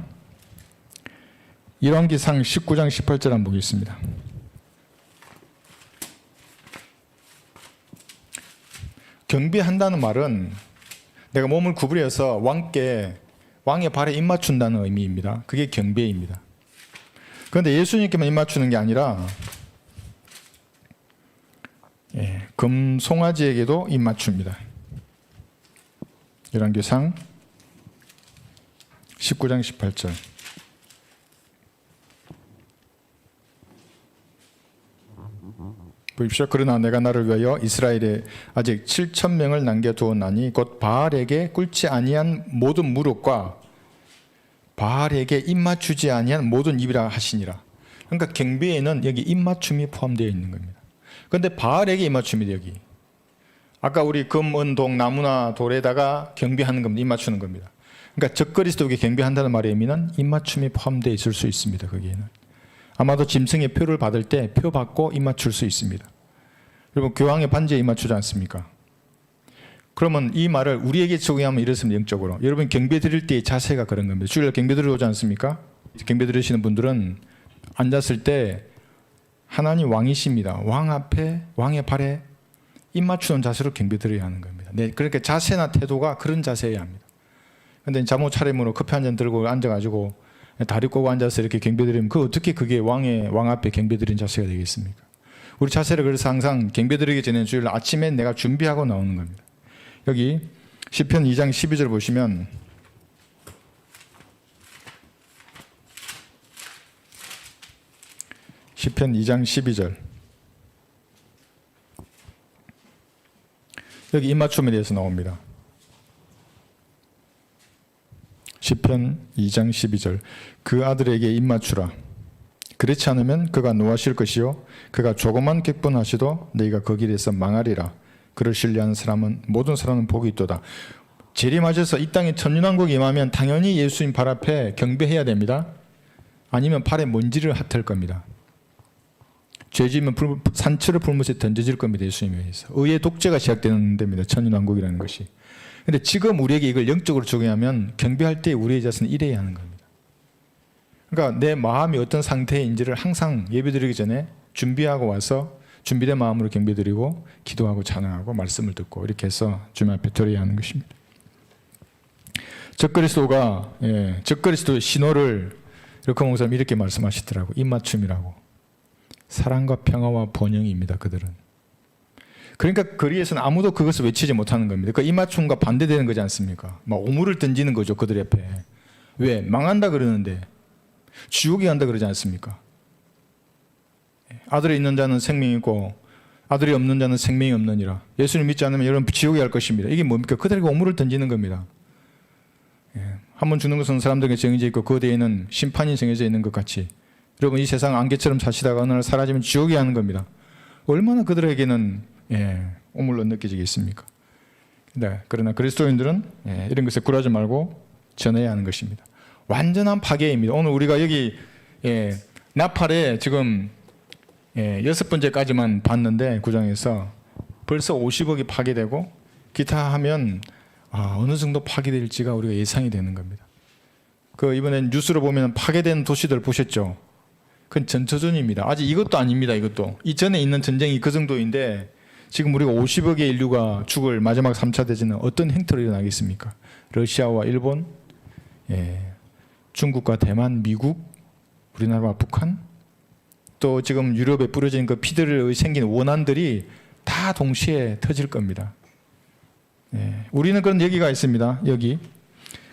열왕기상 19장 18절 한번 보겠습니다. 경배한다는 말은 내가 몸을 구부려서 왕의 발에 입맞춘다는 의미입니다. 그게 경배입니다. 그런데 예수님께만 입맞추는 게 아니라 금송아지에게도 입맞춥니다. 열왕기상 19장 18절 보십시오. 그러나 내가 나를 위하여 이스라엘에 아직 7,000명을 남겨두었나니 곧 바알에게 꿇지 아니한 모든 무릎과 바알에게 입맞추지 아니한 모든 입이라 하시니라. 그러니까 경배에는 여기 입맞춤이 포함되어 있는 겁니다. 그런데 바알에게 입맞춤이 여기 아까 우리 금, 은, 동, 나무나 돌에다가 경배하는 겁니다. 입맞추는 겁니다. 그러니까 적그리스도에게 경배한다는 말의 의미는 입맞춤이 포함되어 있을 수 있습니다. 거기에는. 아마도 짐승의 표를 받을 때 표 받고 입맞출 수 있습니다. 여러분 교황의 반지에 입맞추지 않습니까? 그러면 이 말을 우리에게 적용하면 이렇습니다. 영적으로. 여러분 경배 드릴 때의 자세가 그런 겁니다. 주일날 경배 드리러 오지 않습니까? 경배 드리시는 분들은 앉았을 때 하나님 왕이십니다. 왕 앞에 왕의 발에 입맞추는 자세로 경배 드려야 하는 겁니다. 네, 그러니까 자세나 태도가 그런 자세여야 합니다. 그런데 잘못 차림으로 커피 한 잔 들고 앉아가지고 다리 꼬고 앉아서 이렇게 경배드리면 어떻게 그게 왕 앞에 경배드린 자세가 되겠습니까? 우리 자세를 그래서 항상 경배드리기 전에 주일 아침에 내가 준비하고 나오는 겁니다. 여기 시편 2장 12절 보시면 시편 2장 12절 여기 입맞춤에 대해서 나옵니다. 시편 2장 12절 그 아들에게 입맞추라 그렇지 않으면 그가 노하실 것이요 그가 조금만 격분하시도 너희가 그 길에서 망하리라. 그를 신뢰하는 사람은 모든 사람은 복이 있도다. 재림하셔서 이 땅에 천년왕국이 임하면 당연히 예수님 발 앞에 경배해야 됩니다. 아니면 발에 먼지를 핫할 겁니다. 죄지으면 산처를 불못에 던져질 겁니다. 예수님에 의해서. 의의 독재가 시작되는 데입니다. 천년왕국이라는 것이. 그런데 지금 우리에게 이걸 영적으로 적용하면 경배할 때 우리의 자세는 이래야 하는 겁니다. 그러니까 내 마음이 어떤 상태인지를 항상 예배드리기 전에 준비하고 와서 준비된 마음으로 경배드리고 기도하고 찬양하고 말씀을 듣고 이렇게 해서 주님 앞에 드려야 하는 것입니다. 적그리스도의 신호를 이렇게 목사님 이렇게 말씀하시더라고. 입맞춤이라고. 사랑과 평화와 번영입니다. 그들은. 그러니까 거리에서는 아무도 그것을 외치지 못하는 겁니다. 그 입맞춤과 반대되는 거지 않습니까? 막 오물을 던지는 거죠. 그들 옆에. 왜? 망한다 그러는데 지옥이 간다 그러지 않습니까? 아들이 있는 자는 생명이 있고 아들이 없는 자는 생명이 없느니라. 예수님 믿지 않으면 여러분 지옥에 갈 것입니다. 이게 뭡니까? 그들에게 오물을 던지는 겁니다. 한번 주는 것은 사람들에게 정해져 있고 그 뒤에는 심판이 정해져 있는 것 같이 여러분 이 세상 안개처럼 사시다가 어느 날 사라지면 지옥이 하는 겁니다. 얼마나 그들에게는 오물로 느껴지겠습니까? 네, 그러나 그리스도인들은 이런 것에 굴하지 말고 전해야 하는 것입니다. 완전한 파괴입니다. 오늘 우리가 여기 나팔에 지금 6번째까지만 봤는데 구장에서 벌써 50억이 파괴되고 기타 하면 어느 정도 파괴될지가 우리가 예상이 되는 겁니다. 그 이번에 뉴스로 보면 파괴된 도시들 보셨죠? 그건 전초전입니다. 아직 이것도 아닙니다. 이것도 이전에 있는 전쟁이 그 정도인데 지금 우리가 50억의 인류가 죽을 마지막 3차 대전은 어떤 행태로 일어나겠습니까? 러시아와 일본, 중국과 대만, 미국, 우리나라와 북한, 또 지금 유럽에 뿌려진 그 피들을 생긴 원한들이 다 동시에 터질 겁니다. 우리는 그런 얘기가 있습니다. 여기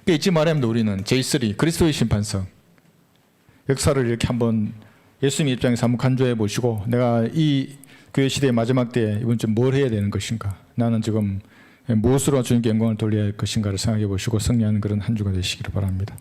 잊지 말아야 합니다. 우리는 J3 그리스도의 심판석 역사를 이렇게 한번 예수님 입장에서 한번 간주해 보시고 내가 이 교회 시대의 마지막 때에 이번 주 뭘 해야 되는 것인가, 나는 지금 무엇으로 주님께 영광을 돌려야 할 것인가를 생각해 보시고 승리하는 그런 한 주가 되시기를 바랍니다.